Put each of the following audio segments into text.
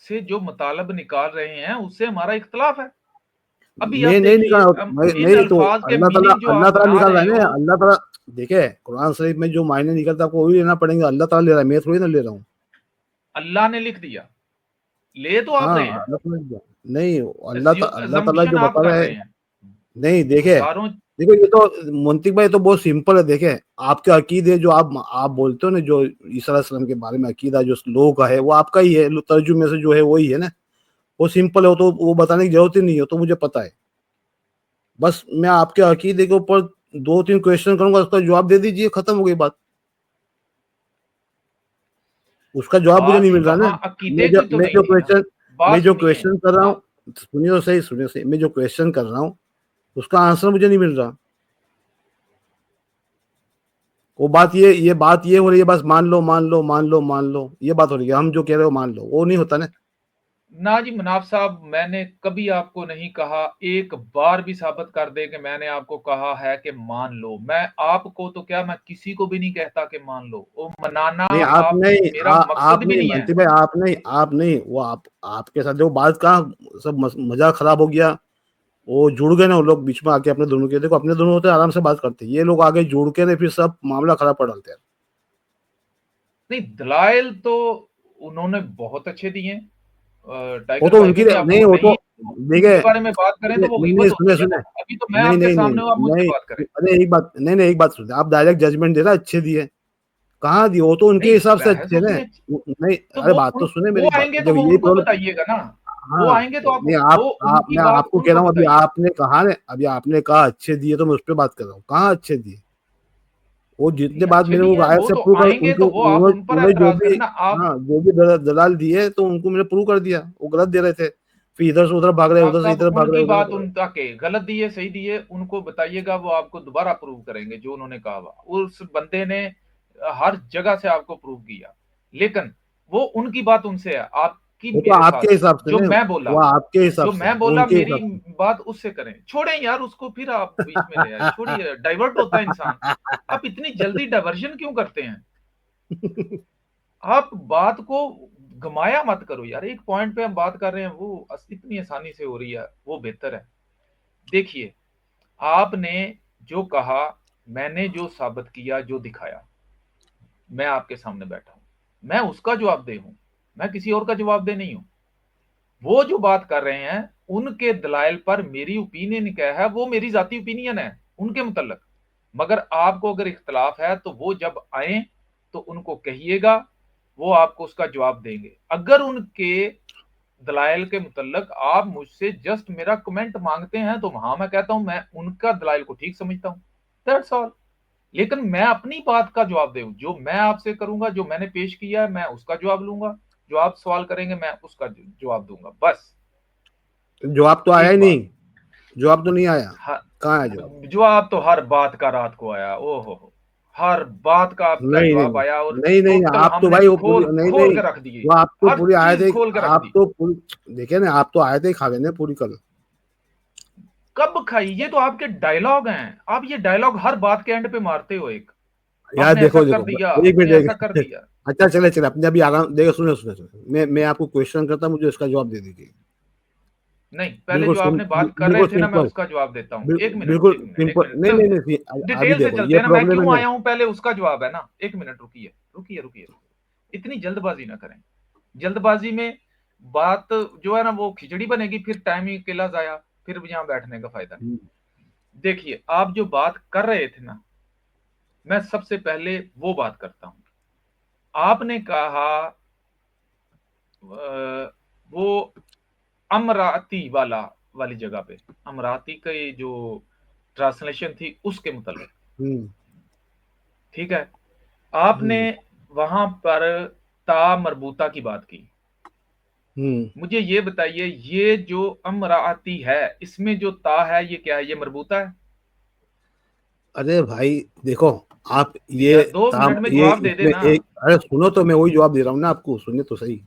से जो मतलब निकाल रहे हैं उससे हमारा इख्तिलाफ है। अभी आप मैं नहीं देखिए, निकाल, इन नहीं तो अल्फाज के अल्लाह ताला, मीनिंग जो आप बना निकाल रहा रहे है ना, हो, अल्लाह ताला। देखिए कुरान शरीफ में जो मायने निकलता है आपको वही लेना पड़ेंगे, अल्लाह ताला ले रहा है, मैं थोड़ी ना ले रहा हूँ। अल्लाह ने लिख दिया, ले तो आप हाँ रहे हैं, अल्लाह ताला ने दिया। नहीं, अल्लाह ताला जो अजम्पशन आप बता कर रहा है। रहे हैं। नहीं देखे, हजारों देखो ये तो मुंतिक भाई तो बहुत सिंपल है। देखे आपके अकीदे जो आप बोलते हो ना, जो ईसा अलैहिस्सलाम के बारे में अकीदा जो लोगों का है वो आपका ही है, तर्जुमे से जो है वही है ना। वो सिंपल है, वो तो वो बताने की जरूरत ही नहीं है, तो मुझे पता है। बस मैं आपके अकीदे के ऊपर 2-3 क्वेश्चन करूंगा, उसका जवाब दे दीजिए, खत्म हो गई बात। उसका जवाब मुझे बात नहीं ही मिल रहा ना। वहां अकीदे की तो नहीं थी ना। मैं बात जो सुनिए क्वेश्चन कर रहा हूँ, आप, सुनिए सही, मैं जो क्वेश्चन कर रहा हूँ उसका आंसर मुझे नहीं मिल रहा। वो बात ये हो रही है, बस मान लो मान लो मान लो मान लो, ये बात हो रही है, हम जो कह रहे हो मान लो, वो नहीं होता ना। ना जी मनाफ साहब, मैंने कभी आपको नहीं कहा, एक बार भी साबित कर दे कि मैंने आपको कहा है कि मान लो। मैं आपको तो क्या, मैं किसी को भी नहीं कहता कि मान लो, वो मनाना नहीं आप आप नहीं, मेरा आप मकसद भी नहीं नहीं है। मानते भाई, आप नहीं, वो आपके साथ जो बात का सब मजाक खराब हो गया। वो जुड़ गए ना, वो लोग बीच में आके अपने दोनों के, देखो अपने दोनों होते हैं, आराम से बात करते हैं, ये लोग आगे जुड़ के ना फिर सब मामला खराब कर डालते हैं। नहीं, दलाइल तो उन्होंने बहुत अच्छे दिए। वो टाइगर तो भाई उनकी में भी आपको नहीं, वो तो नहीं, देखिए, उनके बारे में बात करें तो वो नहीं नहीं, गीबत सुने होती है सुने, ना। अभी तो मैं नहीं आपके नहीं नहीं सामने हूं, आप मुझसे नहीं, बात करें। अरे एक बात, नहीं एक बात सुनिए, आप डायरेक्ट जजमेंट दे रहा अच्छे दिए, कहाँ दिए, वो तो उनके नहीं, हिसाब से बहस अच्छे उसमें, है। नहीं, तो अरे बात तो सुने वो मेरी बात, आएंगे तो जब वो यही उनको प्रॉब्लम। बताइएगा ना। वो हाँ आएंगे तो आप नहीं, वो उनकी मैं बात आपको कह उनको रहा हूँ, अभी बताइए। आपने कहा ना, अभी आपने कहा अच्छे दिए, तो मैं उस पर बात कर रहा हूँ, कहाँ अच्छे दिए। वो नहीं, जितने बात अच्छे मैंने दिए वो हैं आयत वो से तो प्रूव कर, आएंगे उनके तो वो आप उन पर उन्होंने जो एतराज भी, करें ना आप। हाँ जो भी दलाल दिए तो उनको मैंने प्रूव कर दिया, वो गलत दे रहे थे, फिर इधर से उधर भाग रहे, मुनाफ उधर से साहब, इधर भाग रहे, उनकी उधर से बात भाग उनका के गलत दिए सही दिए उनको बताइएगा, वो आपको दोबारा प्रूव करेंगे जो उन्होंने कहा हुआ। उस बंदे ने हर जगह से आपको प्रूव किया, लेकिन वो उनकी बात उनसे है, आपकी रहे। वो तो मेरे साथ आपके है। हिसाब से जो नहीं, मैं बोला, वो आपके हिसाब जो से है, मैं वो बोला उनके मेरी हिसाब से। बात उससे करें। छोड़ें यार उसको, फिर आप बीच में ले आए, छोड़िए, डाइवर्ट होता है इंसान। आप इतनी जल्दी डाइवर्जन क्यों करते हैं? आप बात को घुमाया मत करो यार, एक पॉइंट पे हम बात कर रहे हैं, वो इतनी आसानी से हो रही है, वो बेहतर है। देखिए, आपने जो कहा, मैंने जो साबित किया, जो दिखाया, मैं आपके सामने बैठा हूं, मैं उसका जवाब दे हूं, मैं किसी और का जवाब दे नहीं हूं। वो जो बात कर रहे हैं उनके दलाइल पर मेरी ओपिनियन क्या है, वो मेरी जाती ओपिनियन है उनके मुतल्लक। मगर आपको अगर इख्तलाफ है तो वो जब आए तो उनको कहिएगा, वो आपको उसका जवाब देंगे। अगर उनके दलाइल के मुतल्लक आप मुझसे जस्ट मेरा कमेंट मांगते हैं तो हाँ, मैं कहता हूं मैं उनका दलाइल को ठीक समझता हूं, दैट्स ऑल। लेकिन मैं अपनी बात का जवाब दूं, जो मैं आपसे करूंगा, जो मैंने पेश किया है मैं उसका जवाब लूंगा, जो आप सवाल करेंगे मैं उसका जवाब दूंगा, बस। जवाब तो आया ही एक नहीं, बात, जवाब तो नहीं आया, हाँ, कहाँ है जवाब। जवाब तो हर बात का रात को आया, ओहो, हर बात का आपका नहीं नहीं जवाब आया, और नहीं नहीं, टोटल आप तो हमने भाई वो पूरी, खोल नहीं खोल नहीं, के रख दिए, वो आप तो हर पूरी आए चीज थे, खोल के रख आप दी। तो पूरी देखिए ना, आप तो आए थे खा गए ना पूरी कल। कब खाई? ये तो आपके डायलॉग हैं, आप ये डायलॉग हर बात के एंड पे मारते हो एक, यार आपने ऐसा देखो कर देखो, दिया, एक मिनट आपने ऐसा कर एक दिया। अच्छा चले चले, अपने अभी आराम देखो, सुने सुने सुने, मैं आपको क्वेश्चन करता हूं, मुझे इसका जवाब दे दीजिए। नहीं, पहले बिल्कुल जो आपने बात कर रहे बिल्कुल थे ना, मैं सिंपल, उसका जवाब देता हूँ। एक मिनट, बिल्कुल एक मिनट, एक सिंपल, मिनट, नहीं नहीं नहीं, अभी डिटेल से देखो चलते ये हैं ना, मैं प्रॉब्लम है क्यों ना। आया हूं पहले उसका जवाब है ना। एक मिनट रुकिए, रुकिए, रुकिए, इतनी जल्दबाजी ना करें। जल्दबाजी में बात जो है ना वो खिचड़ी बनेगी, फिर टाइम ही अकेला जाया, फिर यहाँ बैठने का फायदा नहीं। देखिए, आप जो बात कर रहे थे ना, मैं सबसे पहले वो बात करता हूं। आपने कहा वो अमराती वाली जगह पे, अमराती के जो ट्रांसलेशन थी उसके मुतालिक, हम्म ठीक है, आपने हम्म वहां पर ता मरबूता की बात की। हम्म मुझे ये बताइए, ये जो अमराती है, इसमें जो ता है ये क्या है? ये मरबूता है? अरे भाई देखो, आप ये यार 2 मिनट में ये जवाब दे इसमें देना। एक, अरे सुनो तो मैं वही जवाब दे रहा हूँ ना आपको, सुनिए तो सही।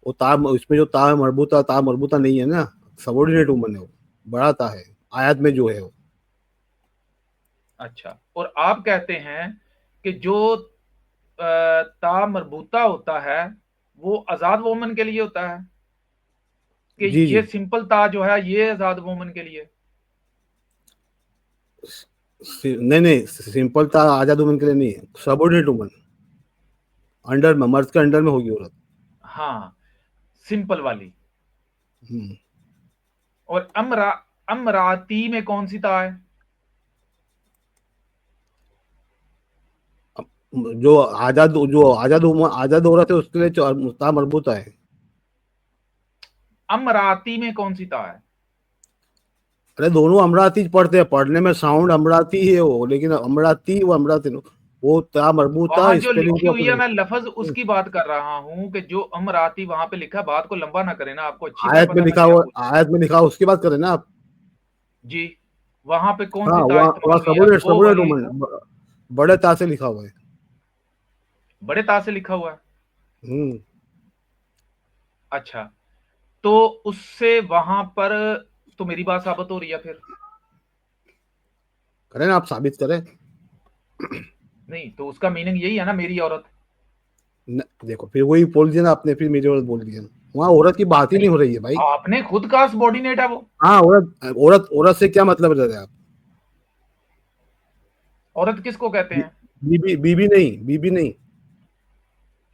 वो इसमें जो ता मरबूता नहीं है ना, सबोर्डिनेट वुमन है वो, बड़ा ता है आयत में जो है वो। अच्छा, और आप कहते हैं कि जो ता मरबूता होता है वो आजाद वोमन के लिए होता है? कि जी ये जी सिंपल ता जो है ये आजाद वुमन के लिए? नहीं नहीं, सिंपल था आजाद वुमन के लिए नहीं है, सबॉर्डिनेट वुमन, अंडर में, मर्द के अंडर में होगी औरत। हाँ, सिंपल वाली। हम्म। और अमराती में कौन सी ता है? जो आजाद औरत है उसके लिए ता मरबूता है। अमराती में कौन सी ता है? अरे दोनों अमराती पढ़ते हैं, पढ़ने में साउंड अमराती ही है वो, लेकिन अमराती वो अमराती वो ता मरबूता वहां जो स्पेलिंग लिखी जो हुई है, मैं अपने लफज उसकी बात कर रहा हूं कि जो अमराती वहां पे लिखा है। बात को लंबा ना करें ना, आपको अच्छी तरह आयत में पता मैं लिखा क्या हुआ, पूछ। आयत में लिखा हुआ उसकी बात करें ना आप। जी, वहां पे कौन हाँ, सी ता वहाँ इस्तेमाल हुई है सबूत वो सबूत वाली? वुमन, बड़े ता से लिखा हुआ है। बड़े ता से लिखा हुआ है? हम्म। अच्छा, तो उससे वहां पर तो मेरी बात साबित हो रही है फिर। करें ना, आप साबित करें। नहीं तो उसका मीनिंग यही है ना, मेरी औरत। देखो फिर वही बोल दिया ना आपने, फिर मेरी औरत बोल दिया। वहाँ औरत की बात ही नहीं, नहीं हो रही है भाई। आपने खुद कहा सबॉर्डिनेट है वो। हाँ, औरत औरत औरत से क्या मतलब रह रहे हैं आप? औरत किसको कहते हैं? बीबी बीबी नहीं, बीबी नहीं।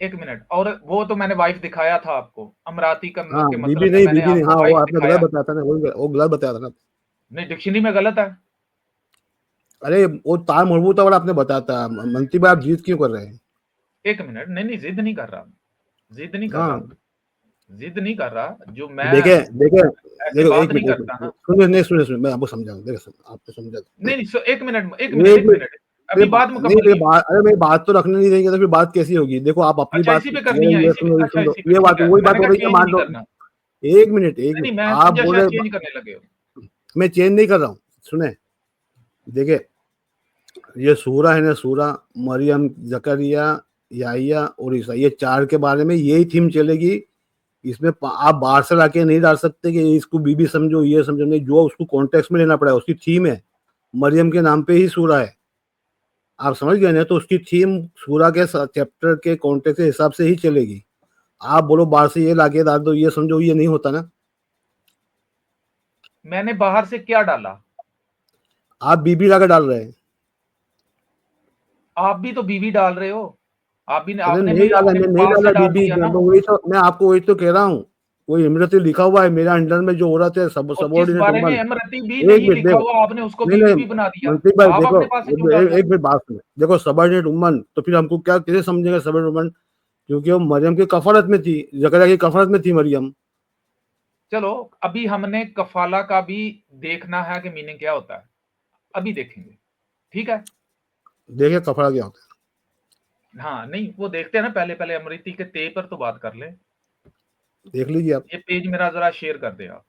एक मिनट, और वो तो मैंने वाइफ दिखाया था आपको, अमराती का हाँ, के बीबी मतलब में नहीं, मैंने बीबी नहीं, आपको हाँ वो वाइफ आपने गलत दिखाया। बताया था ना, वो गलत बताया था ना। नहीं, डिक्शनरी में गलत है। अरे वो तार मरबूता वाला आपने बताया था, मंत्री भाई आप जीत क्यों कर रहे हैं? एक मिनट, नहीं नहीं, जिद नहीं कर रहा, जिद नहीं कर रहा, हाँ, जिद नहीं कर रहा, जो मैं देखे देखे, ऐसे देखो बात एक नहीं मिनट, करता ना। सुनिए, नहीं सुनिए सुनिए, मैं आपको समझाऊँ, देखो आपको समझा नहीं नहीं, एक मिनट, एक दूं। मिनट, एक एक मिनट, मिनट, अभी बात नहीं मुकम्मल मेरी नहीं हुई। बात, अरे मेरी बात तो रखने नहीं देंगे तो फिर बात कैसी होगी? देखो आप अपनी अच्छा, बात, इसी पे करनी है, ये इसी पे, सुनो, ये अच्छा सुन लो, इसी पे, ये ठीक बात है, वही बात मैंने हो कहा रही है, चेंज मान नहीं लो। करना। एक मिनट, एक नहीं नहीं, मिनट, मैं आप समझा बोल शायद रहे, चेंज करने लगे हो। मैं चेंज नहीं कर रहा हूँ, सुने। देखिए, ये सूरा है ना, सूरा, मरियम, जकरिया, याहिया और ईसा, ये चार के बारे में यही थीम चलेगी। इसमें आप बाहर से लाके नहीं डाल सकते कि इसको बीबी समझो, ये समझो, नहीं, जो उसको कॉन्टेक्स्ट में लेना पड़ेगा, उसकी थीम है। मरियम के नाम पे ही सूरा है, आप समझ गए ना, तो उसकी थीम सूरा के चैप्टर के कॉन्टेक्स्ट के हिसाब से ही चलेगी। आप बोलो बाहर से ये लाके डाल दो, ये समझो, ये नहीं होता ना। मैंने बाहर से क्या डाला? आप बीबी लाके डाल रहे हैं। आप भी तो बीवी डाल रहे हो। आप भी, अरे आपने नहीं भी डाला, अपने मैं नहीं पास से डाला डाल बीबी, दिया मैं ना। तो वही तो, मैं आपको वही तो कह रहा हूँ। कोई इमरती लिखा हुआ है मेरा अंडर में जो औरत है, सब और जिस सबॉर्डिनेट बारे में वुमन। इमरती भी एक नहीं मिनट लिखा देखो, हुआ, आपने उसको नहीं बीवी नहीं, भी बना दिया। मंत्री भाई आप देखो, अपने पास से क्यों डाल रहे एक हो? मिनट बात सुनो, देखो सबॉर्डिनेट वुमन तो फिर हमको क्या कैसे समझेंगे सबॉर्डिनेट वुमन? क्योंकि वो मरियम की कफालत में थी, जकरिया की कफालत में थी मरियम। चलो, अभी हमने कफाला का भी देखना है कि मीनिंग क्या होता है, अभी देखेंगे, ठीक है। देखिए कफाला क्या होता हाँ, नहीं वो देखते हैं ना, पहले पहले अमृति के ते पर तो बात कर ले। है, देख लीजिए आप। ये पेज मेरा जरा शेयर कर दे आप।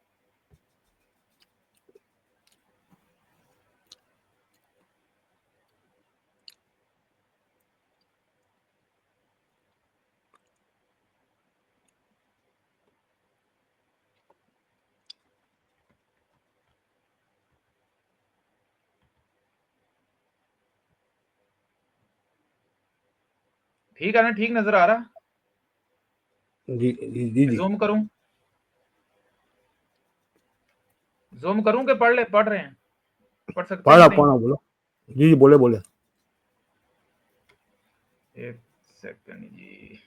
ठीक है ना, ठीक नजर आ रहा? जी जी जी जी। जूम करूं? जूम करूं कि पढ़ रहे हैं, पढ़ सकते हैं पढ़ा कि नहीं? पढ़ा बोलो। जी जी, बोले बोले। एक सेकंड जी।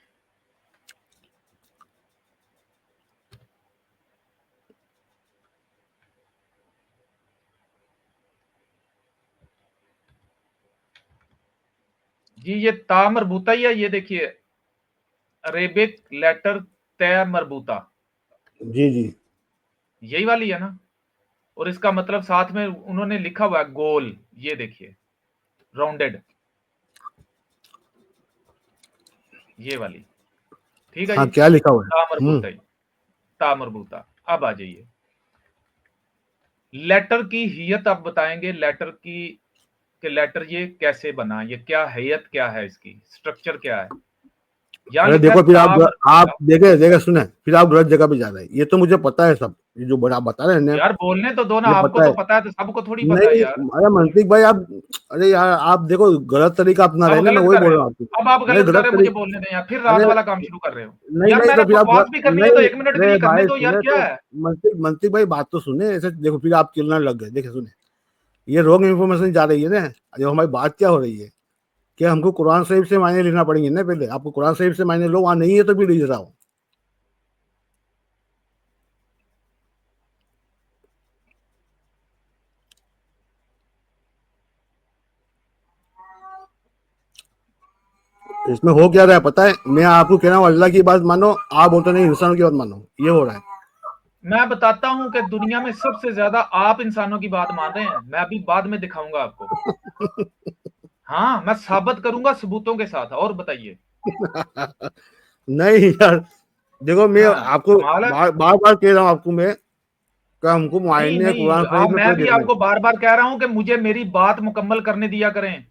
जी, ये ता मरबूता ही है, ये देखिए, अरेबिक लेटर तय मरबूता, जी जी। यही वाली है ना। और इसका मतलब साथ में उन्होंने लिखा हुआ है गोल, ये देखिए, राउंडेड, ये वाली। ठीक है हाँ, जी, क्या लिखा हुआ है? ता मरबूता ही, ता मरबूता। अब आ जाइए, लेटर की हियत आप बताएंगे, लेटर की कि लेटर ये कैसे बना, ये क्या हैयत, क्या है इसकी, स्ट्रक्चर क्या है। यहां अरे लिखा है देखो फिर ता आप मरबूता। देखे देखे सुने, फिर आप गलत जगह पे जा रहे हैं, ये तो मुझे पता है सब। ये जो बड़ा बता रहे हैं यार बोलने तो दो ना, ये आपको पता तो है। पता है, तो सबको थोड़ी पता है नहीं यार। अरे मनतीक भाई आप, अरे यार आप देखो गलत तरीका अपना रहे आप हैं ना, मैं गलत वही कर बोल रहे रहा हो, हूँ आपको। अब आप नहीं गलत कर गलत रहे हो, मुझे तरीका, बोलने दें यार, फिर रात अरे वाला काम शुरू कर रहे हो। नहीं यार नहीं मैंने तो फिर आप बकवास भी करनी है तो नहीं, 1 मिनट के अरे लिए करने भाई दो यार, सुने क्या तो, है। मनतीक भाई बात तो सुने ऐसे, देखो फिर आप चिल्लाने लग गए। देखिए सुने, ये रॉन्ग इन्फॉर्मेशन जा रही है ना। जो हमारी बात क्या हो रही है कि हमको कुरान शरीफ से मायने लेना पड़ेंगे ना, पहले आपको कुरान शरीफ से मायने लो, वहां नहीं है तो भी लीज रहा हूँ। इसमें हो क्या रहा है पता है, मैं आपको कह रहा हूँ अल्लाह की बात मानो, आप बोलते नहीं इंसानों की बात मानो, ये हो रहा है। मैं बताता हूं कि दुनिया में सबसे ज्यादा आप इंसानों की बात मान रहे हैं, मैं अभी बाद में दिखाऊंगा आपको। हाँ, मैं साबित करूंगा सबूतों के साथ, और बताइए। नहीं यार, देखो मैं हाँ, आपको कमाल है। बार बार बार कह रहा हूँ आपको मैं, कि हमको नहीं मायने नहीं, कुरान शरीफ में मैं पूरे भी देखने आपको बार बार कह रहा हूं कि मुझे मेरी बात मुकम्मल करने दिया करें।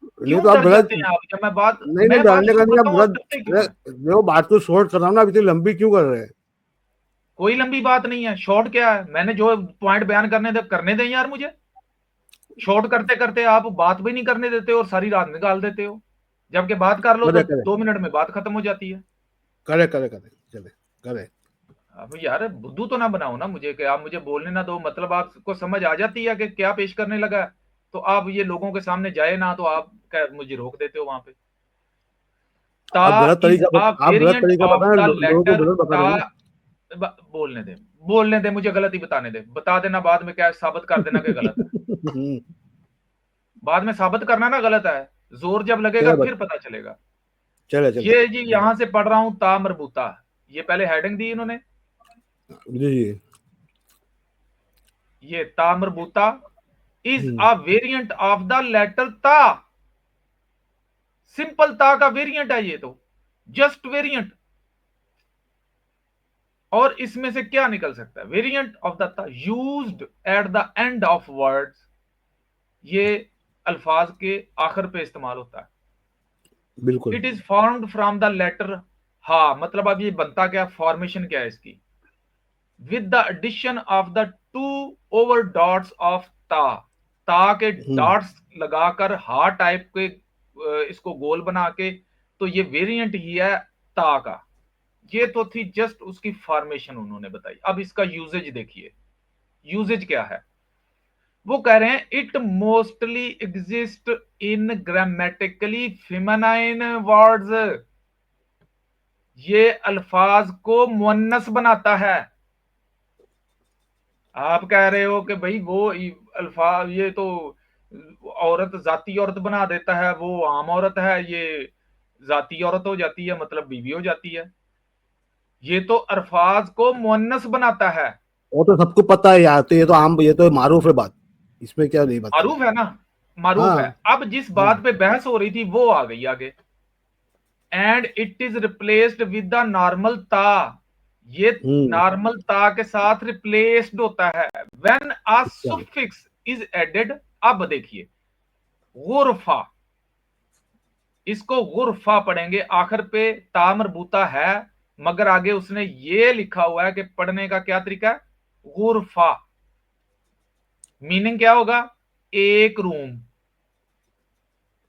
नहीं क्यों तो आप डर गलत, जाते हैं आप, जब नहीं नहीं मैं बात जानने का शुरू नहीं, आप करता हूँ, आप गलत, डरते क्यों अरे हैं। देखो बात को शॉर्ट कर रहा हूँ ना, अभी इतनी लंबी क्यों कर रहे हैं। कोई लंबी बात नहीं है, शॉर्ट क्या है, मैंने जो पॉइंट बयान करने दें यार मुझे। शॉर्ट करते करते आप बात भी नहीं करने देते और सारी रात निकाल देते हो। जबकि बात कर लो तो करे करे 2 मिनट में बात खत्म हो जाती है। करे करे करे चले करे। अब यार बुद्धू तो ना बनाओ ना मुझे, कि आप मुझे बोलने ना दो, मतलब आपको समझ आ जाती है कि क्या पेश करने लगा है, तो आप ये लोगों के सामने जाए ना, तो आप मुझे रोक देते हो वहां पे। ता इज अ आप गलत वेरिएंट तरीका ऑफ बता रहे द हैं, लोगों को लेटर गलत बता ता। रहे हैं बोलने दे, बोलने दे, मुझे गलत ही बताने दे, बता देना बाद में, क्या साबित कर देना कि गलत है। ना। बाद में साबित करना ना गलत है, जोर जब लगेगा चले फिर पता चलेगा। चले चले ये जी चले यहां से पढ़ रहा हूं, ता मरबूता, ये पहले हेडिंग दी इन्होंने। जी जी। ये ता मरबूता is hmm, a variant of the letter ता। सिंपल ता का वेरिएंट है ये तो, जस्ट वेरिएंट। और इसमें से क्या निकल सकता है, वेरिएंट ऑफ द ता used at the end of words. ये अल्फाज के आखिर पे इस्तेमाल होता है। बिल्कुल। It is formed from the letter हा, मतलब अब ये बनता क्या, फॉर्मेशन क्या है इसकी, with the addition of the two over dots of ता के हम्म, डॉट्स लगाकर हा टाइप के इसको गोल बना के, तो ये वेरिएंट ही है ता का। ये तो थी जस्ट उसकी फॉर्मेशन उन्होंने बताई। अब इसका यूजेज देखिए, यूजेज क्या है। वो कह रहे हैं it mostly exist in grammatically feminine words. ये अल्फाज को मुअन्नस बनाता है। आप कह रहे हो कि भाई वो अल्फाज, ये तो औरत जाती औरत बना देता है, वो आम औरत है, ये जाती औरत हो जाती है, मतलब बीवी हो जाती है। ये तो अल्फाज को मुअन्नस बनाता है। वो तो सबको पता है यार, तो ये तो आम, ये तो मारूफ है बात, इसमें क्या नहीं बताना। मारूफ है ना, मारूफ है। हाँ अब जिस हाँ। बात पे बहस हो रही थी वो आ गई आगे। And it is replaced with the normal ता। ये हम्म। नॉर्मल ता के साथ रिप्लेस्ड होता है व्हेन अ अच्छा। Suffix is added. अब देखिए, गुरफा, इसको गुरफा पढ़ेंगे, आखिर पे ता मरबूता है, मगर आगे उसने ये लिखा हुआ है कि पढ़ने का क्या तरीका है, गुरफा। मीनिंग क्या होगा, एक रूम,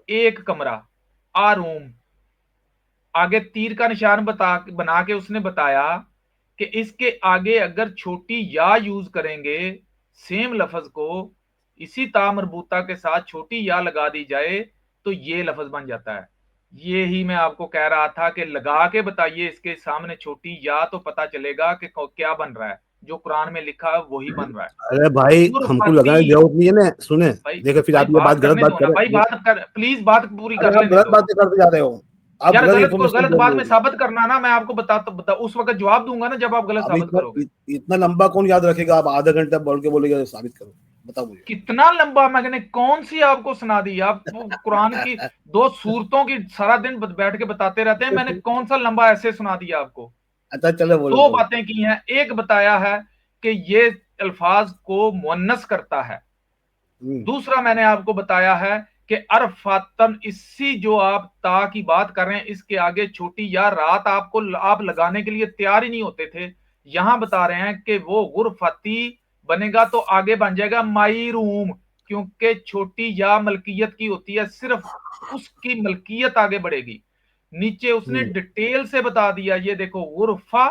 एक कमरा, आ रूम। आगे तीर का निशान बना के उसने बताया कि इसके आगे अगर छोटी या यूज करेंगे, सेम लफज को इसी ता मरबूता के साथ छोटी या लगा दी जाए, तो ये लफज बन जाता है। ये ही मैं आपको कह रहा था कि लगा के बताइए इसके सामने छोटी या, तो पता चलेगा कि क्या बन रहा है, जो कुरान में लिखा है वही बन रहा है। अरे भाई हमको लगाने की गुरफती। जरूरत नहीं है ना, सुने। भाई, देखो फिर भाई आप ये बात बात गलत करने बात दो कर ना भाई, रहे हैं। बात कर, प्लीज बात पूरी अरे कर आप लेने गलत दो। बातें करते जा रहे हो, आप यार गलत गलत को इन्फॉर्मेशन गलत दे बाद रहे में हो। साबित करना ना, मैं आपको उस वक्त जवाब दूंगा ना जब आप गलत अब साबित करोगे। इतना लंबा कौन याद रखेगा, आप आधा घंटा बोल के बोलेगा साबित करो, बताओ मुझे। कितना लंबा, मैंने कौन सी आपको सुना दी, आप कुरान की दो सूरतों की सारा दिन बैठ के बताते रहते हैं, मैंने कौन सा लंबा ऐसे सुना दिया आपको। अच्छा चलो बोलो दो बोलो। बातें की हैं, एक बताया है कि ये अल्फाज को मुअन्नस करता है, हम्म, दूसरा मैंने आपको बताया है कि अरफातन, इसी जो आप ता की बात कर रहे हैं, इसके आगे छोटी या रात आपको आप लगाने के लिए तैयार ही नहीं होते थे, यहां बता रहे हैं कि वो गुरफती बनेगा तो आगे बन जाएगा माई रूम, क्योंकि छोटी या मलकियत की होती है, सिर्फ उसकी मलकियत आगे बढ़ेगी। नीचे उसने डिटेल से बता दिया, ये देखो गुरफा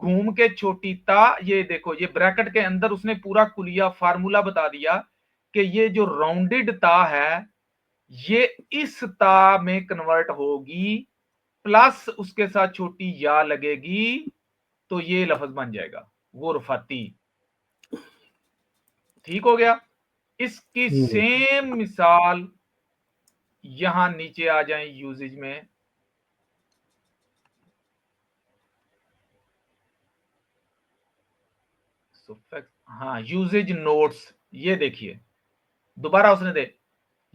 घूम के छोटी ता, ये देखो ये ब्रैकेट के अंदर उसने पूरा कुलिया फार्मूला बता दिया कि ये जो राउंडेड ता है ये इस ता में कन्वर्ट होगी, प्लस उसके साथ छोटी या लगेगी, तो ये लफ्ज बन जाएगा गुरफती। ठीक हो गया। इसकी सेम मिसाल यहां नीचे आ जाए यूजेज में, हाँ यूजेज नोट्स, ये देखिए दोबारा उसने दे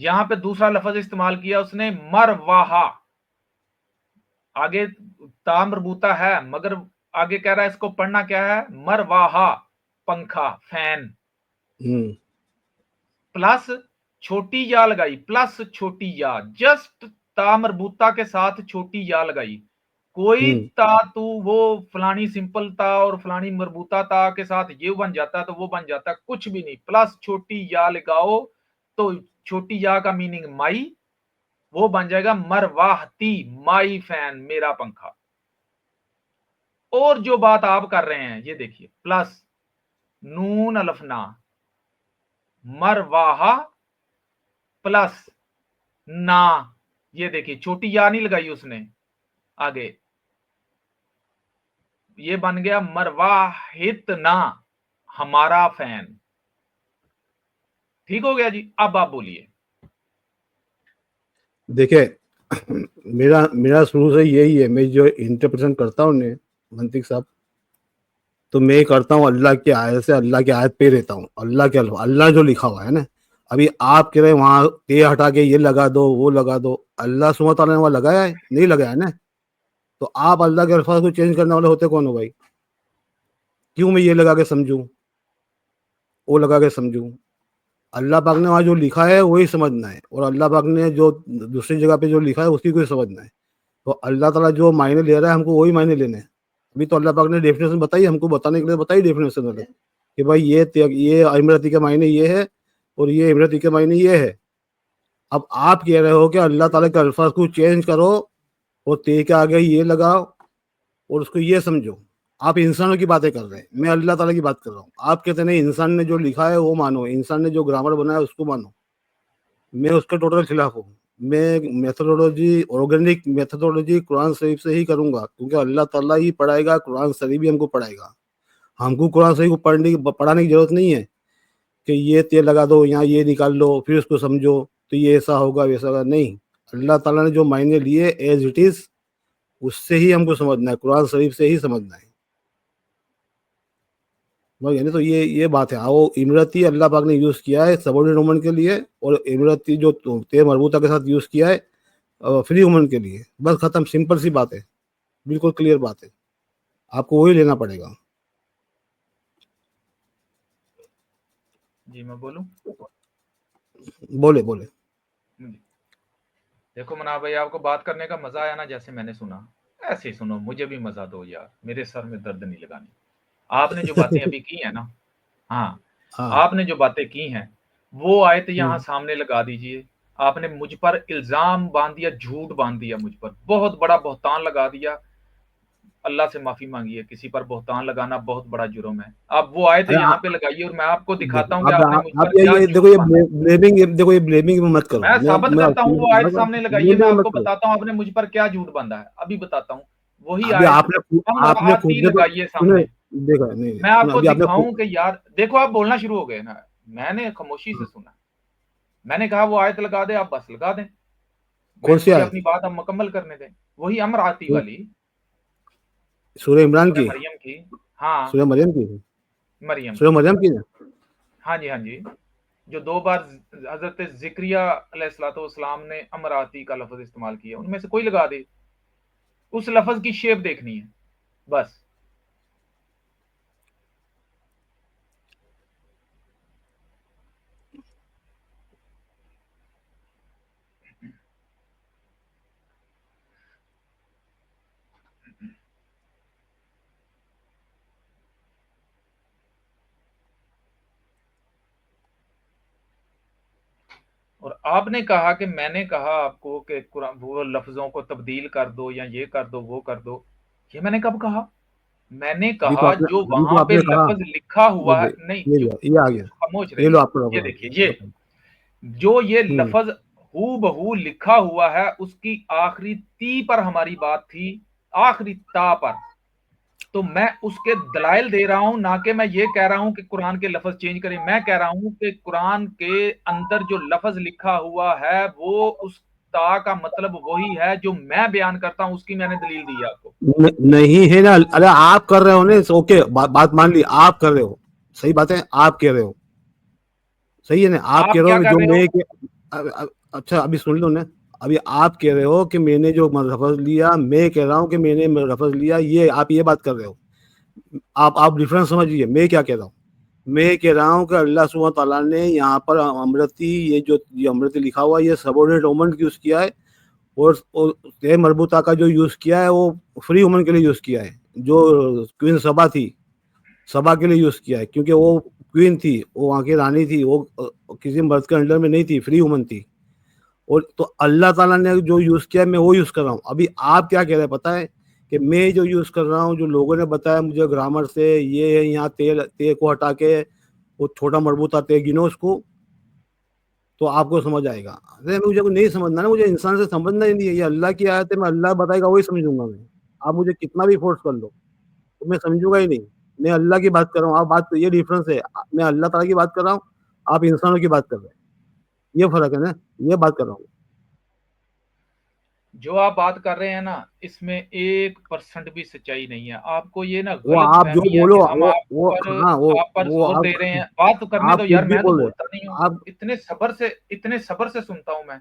यहां पे दूसरा लफ्ज इस्तेमाल किया उसने, मरवाहा। आगे ताम्रबूता है मगर आगे कह रहा है इसको पढ़ना क्या है, मरवाहा, पंखा, फैन। प्लस छोटी या लगाई, प्लस छोटी या, जस्ट ताम्रबूता के साथ छोटी या लगाई। कोई ता तू वो फलानी सिंपल ता और फलानी मरबूता ता के साथ ये बन जाता तो वो बन जाता, कुछ भी नहीं, प्लस छोटी या लगाओ तो छोटी या का मीनिंग माई, वो बन जाएगा मरवाहती, माई फैन, मेरा पंखा। और जो बात आप कर रहे हैं ये देखिए, प्लस नून अलफना, मरवाहा प्लस ना, ये देखिए छोटी या नहीं लगाई उसने आगे, ये बन गया मरवाहित ना, हमारा फैन। ठीक हो गया जी। अब आप बोलिए। देखिए मेरा मेरा शुरू से यही है, मैं जो इंटरप्रेशन करता हूँ ने मंतिक साहब, तो मैं करता हूँ अल्लाह की आयत से, अल्लाह की आयत पे रहता हूँ, अल्लाह के अल्लाह जो लिखा हुआ है ना। अभी आप कह रहे हैं वहाँ ये हटा के ये लगा दो वो लगा दो, अल्लाह सुबहान तआला ने वहाँ लगाया है? नहीं लगाया है ना। तो आप अल्लाह के अल्फाज को चेंज करने वाले होते कौन हो भाई? क्यों मैं ये लगा के समझूं, वो लगा के समझूं? अल्लाह पाक ने वहाँ जो लिखा है वही समझना है, और अल्लाह पाक ने जो दूसरी जगह पे जो लिखा है उसी को ही समझना है। तो अल्लाह ताला जो मायने ले रहा है हमको वही मायने लेने हैं। अभी तो अल्लाह पाक ने डेफिनेशन बताई, हमको बताने के लिए बताई डेफिनेशन अलग, कि भाई ये इमरती के मायने ये है और ये इमरती के मायने ये है। अब आप कह रहे हो कि अल्लाह ताला के अल्फाज को चेंज करो और ते के आगे ये लगाओ और उसको ये समझो। आप इंसानों की बातें कर रहे हैं, मैं अल्लाह ताला की बात कर रहा हूँ। आप कहते नहीं इंसान ने जो लिखा है वो मानो, इंसान ने जो ग्रामर बनाया उसको मानो। मैं उसके टोटल खिलाफ हूँ। मैं मेथोडोलॉजी, ऑर्गेनिक मेथोडोलॉजी कुरान शरीफ से ही करूंगा, क्योंकि अल्लाह ताला ही पढ़ाएगा, कुरान शरीफ भी हमको पढ़ाएगा। हमको कुरान शरीफ को पढ़ाने की जरूरत नहीं है कि ये तेल लगा दो, यहाँ ये निकाल लो, फिर उसको समझो तो ये ऐसा होगा वैसा होगा। नहीं, अल्लाह ताला ने जो मायने लिए एज इट इज, उससे ही हमको समझना है, कुरान शरीफ से ही समझना है। समझ गए ना? तो ये बात है। वो इमरती अल्लाह पाक ने यूज किया है सबॉर्डिनेट वुमन के लिए, और इमरती जो ते मरबूता के साथ यूज किया है फ्री वुमन के लिए। बस खत्म, सिंपल सी बात है, बिल्कुल क्लियर बात है। आपको वही लेना पड़ेगा। जी मैं बोलूं। बोले बोले। देखो मना भाई, आपको बात करने का मजा आया ना, जैसे मैंने सुना ऐसे ही सुनो, मुझे भी मजा दो यार, मेरे सर में दर्द नहीं लगानी। आपने जो बातें अभी की है ना, हाँ, हाँ। आपने जो बातें की हैं वो आयत यहाँ हम्म। सामने लगा दीजिए। आपने मुझ पर इल्जाम बांध दिया, झूठ बांध दिया, मुझ पर बहुत बड़ा बहतान लगा दिया। अल्लाह से माफी मांगिए, किसी पर बहतान लगाना बहुत बड़ा जुर्म है। आप वो आयत अरे यहाँ पे लगाइए और मैं आपको दिखाता हूँ देखो कि आप आपने मुझ आप पर क्या ये देखो, झूठ बांधा है। देखो ये ब्लेमिंग मत करो। मैं साबित मैं करता हूँ, वो आयत सामने लगाइए, मैं ब्लेमिंग मत आपको करो। बताता हूँ आपने मुझ पर क्या झूठ बांधा है, अभी बताता हूँ। वही अभी आयत आपने खुद अमराती ने तो लगाइए सुने, सामने, देखा नहीं नहीं मैं सुना, आपको अभी आपने दिखाऊं कि यार देखो आप बोलना शुरू हो गए ना, मैंने खामोशी से सुना। मैंने कहा वो आयत लगा दे, आप बस लगा दें, मैं कौन सी मुझे आयत? अपनी बात अब मुकम्मल करने दें। वही अमराती वाली, सूर्य इमरान सूरह की? मरियम की। हाँ, सूर्य मरियम की? मरियम सूर्य की। मरियम की ना? हाँ जी, हाँ जी। जो 2 बार हजरत जिक्रिया अलैहिस्सलाम ने अमराती का लफ्ज इस्तेमाल किया, उनमें से कोई लगा दे, उस लफ्ज की शेप देखनी है बस। और आपने कहा कि मैंने कहा आपको कि कुरान वो लफ्जों को तब्दील कर दो या ये कर दो वो कर दो, ये मैंने कब कहा? मैंने कहा जो अभी तो वहां पे आपने कहा। लफ्ज लिखा ये हुआ है, दे नहीं ये चुप, लिया, ये आ गया, खामोश ये लो रहिए। आपका ये रबर, देखिए, ये बताओ। जो ये हम्म। लफ्ज हू बहू लिखा हुआ है, उसकी आखिरी ती पर हमारी बात थी, आखिरी ता पर। तो मैं उसके दलाइल दे रहा हूं, ना कि मैं ये कह रहा हूं कि कुरान के लफ्ज चेंज करें। मैं कह रहा हूं कि कुरान के अंदर जो लफ्ज लिखा हुआ है वो उस ता का मतलब वही है जो मैं बयान करता हूं, उसकी मैंने दलील दी है आपको। नहीं है ना, अरे आप कर रहे हो ना, ओके, बात मान ली, आप कर रहे हो, सही बात है, आप कह रहे हो, सही है ना, आप कह आप रहे हो क्या कि कर जो रहे हो? मैं के अच्छा अभी सुन लो ना। अभी आप कह रहे हो कि मैंने जो लफ्ज लिया, मैं कह रहा हूँ कि मैंने लफ्ज लिया, ये आप ये बात कर रहे हो। आप डिफरेंस समझिए, मैं क्या कह रहा हूँ। मैं कह रहा हूँ कि अल्लाह सुब्हान तआला ने यहाँ पर अमृति, ये अमृति लिखा हुआ, ये सबोर्डिनेट वुमन यूज किया है, और ते मरबूता का जो यूज किया है वो फ्री वुमन के लिए यूज किया है, जो क्वीन सबा थी, सबा के लिए यूज किया है, क्योंकि वो क्वीन थी, वो वहाँ की रानी थी, वो किसी मर्द के अंडर में नहीं थी, फ्री वुमन थी। और तो अल्लाह ताला ने जो यूज किया है, मैं वो यूज कर रहा हूँ। अभी आप क्या कह रहे हैं पता है, कि मैं जो यूज कर रहा हूँ, जो लोगों ने बताया मुझे ग्रामर से, ये है यहाँ ते को हटा के वो छोटा मरबूता ते गिनो उसको, तो आपको समझ आएगा। अरे मुझे को नहीं समझना ना, मुझे इंसान से समझना ही नहीं है, ये अल्लाह की आयत है, मैं अल्लाह बताएगा वही समझूंगा मैं। आप मुझे कितना भी फोर्स कर लो, तो मैं समझूंगा ही नहीं। मैं अल्लाह की बात कर रहा हूँ, आप बात, ये डिफरेंस है। मैं अल्लाह ताला की बात कर रहा हूँ, आप इंसानों की बात कर रहे हैं, ये फर्क है ना, ये बात कर रहा हूँ। जो आप बात कर रहे हैं ना, इसमें 1% भी सच्चाई नहीं है। आपको ये ना वो गलत आप जो फहमी है बोलो, कि हम वो हाँ, आप पर वो जोर दे रहे हैं। बात तो करने आप दो कुछ यार, भी मैं तो बोल रहे बोलता नहीं हूँ। हैं। आप इतने सब्र से सुनता हूं मैं।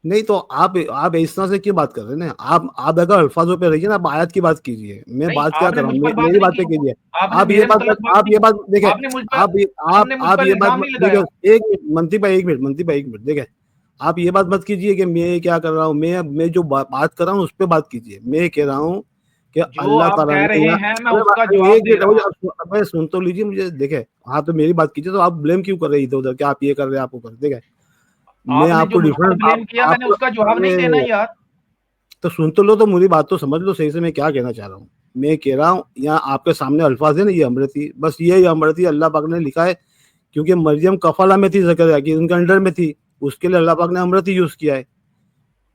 नहीं, तो आप इस तरह से क्यों बात कर रहे हैं ना, आप अगर अल्फाजों पे रहिए ना, आप आयत की बात कीजिए, मैं नहीं, बात क्या कर आपने रहा मुझ हूँ, पर बात मेरी नहीं बात पे की। कीजिए। आपने मेरे मतलब बात आप नहीं ये की। बात देखे, आपने मुझ पर आपने मुझ पर आप ये बात इल्जाम नहीं देखिए, लगाया। एक मिनट मंती भाई, एक मिनट देखिए, आप ये बात मत कीजिए कि मैं क्या कर रहा हूँ, मैं जो बात कर रहा हूँ उस पर बात कीजिए। मैं कह रहा हूँ कि जो अल्लाह आप ताला कह ने रहे यहाँ, हैं मैं अरे उसका अरे जवाब एक दे मिनट, रहा हूं। अबे सुन तो लीजिए मुझे, देखे, हाँ तो मेरी बात कीजिए, तो आप ब्लेम क्यों कर रहे हैं इधर उधर, कि आप ये कर रहे हैं, आप वो कर रहे हैं, देखे, मैं आपने आपको जो मुझ पर डिफरेंस, ब्लेम किया, मैंने आपको, उसका जवाब नहीं देना अरे यार। तो सुन तो लो, तो मेरी बात तो समझ लो सही से, मैं क्या कहना चाह रहा हूँ। मैं कह रहा हूँ यहाँ आपके सामने अल्फाज है ना, ये अमृति, बस ये अमृति अल्लाह पाक ने लिखा है, क्योंकि मरियम कफाला में थी, जकरिया की उनके अंडर में थी, उसके लिए अल्लाह पाक ने अमृति यूज किया है।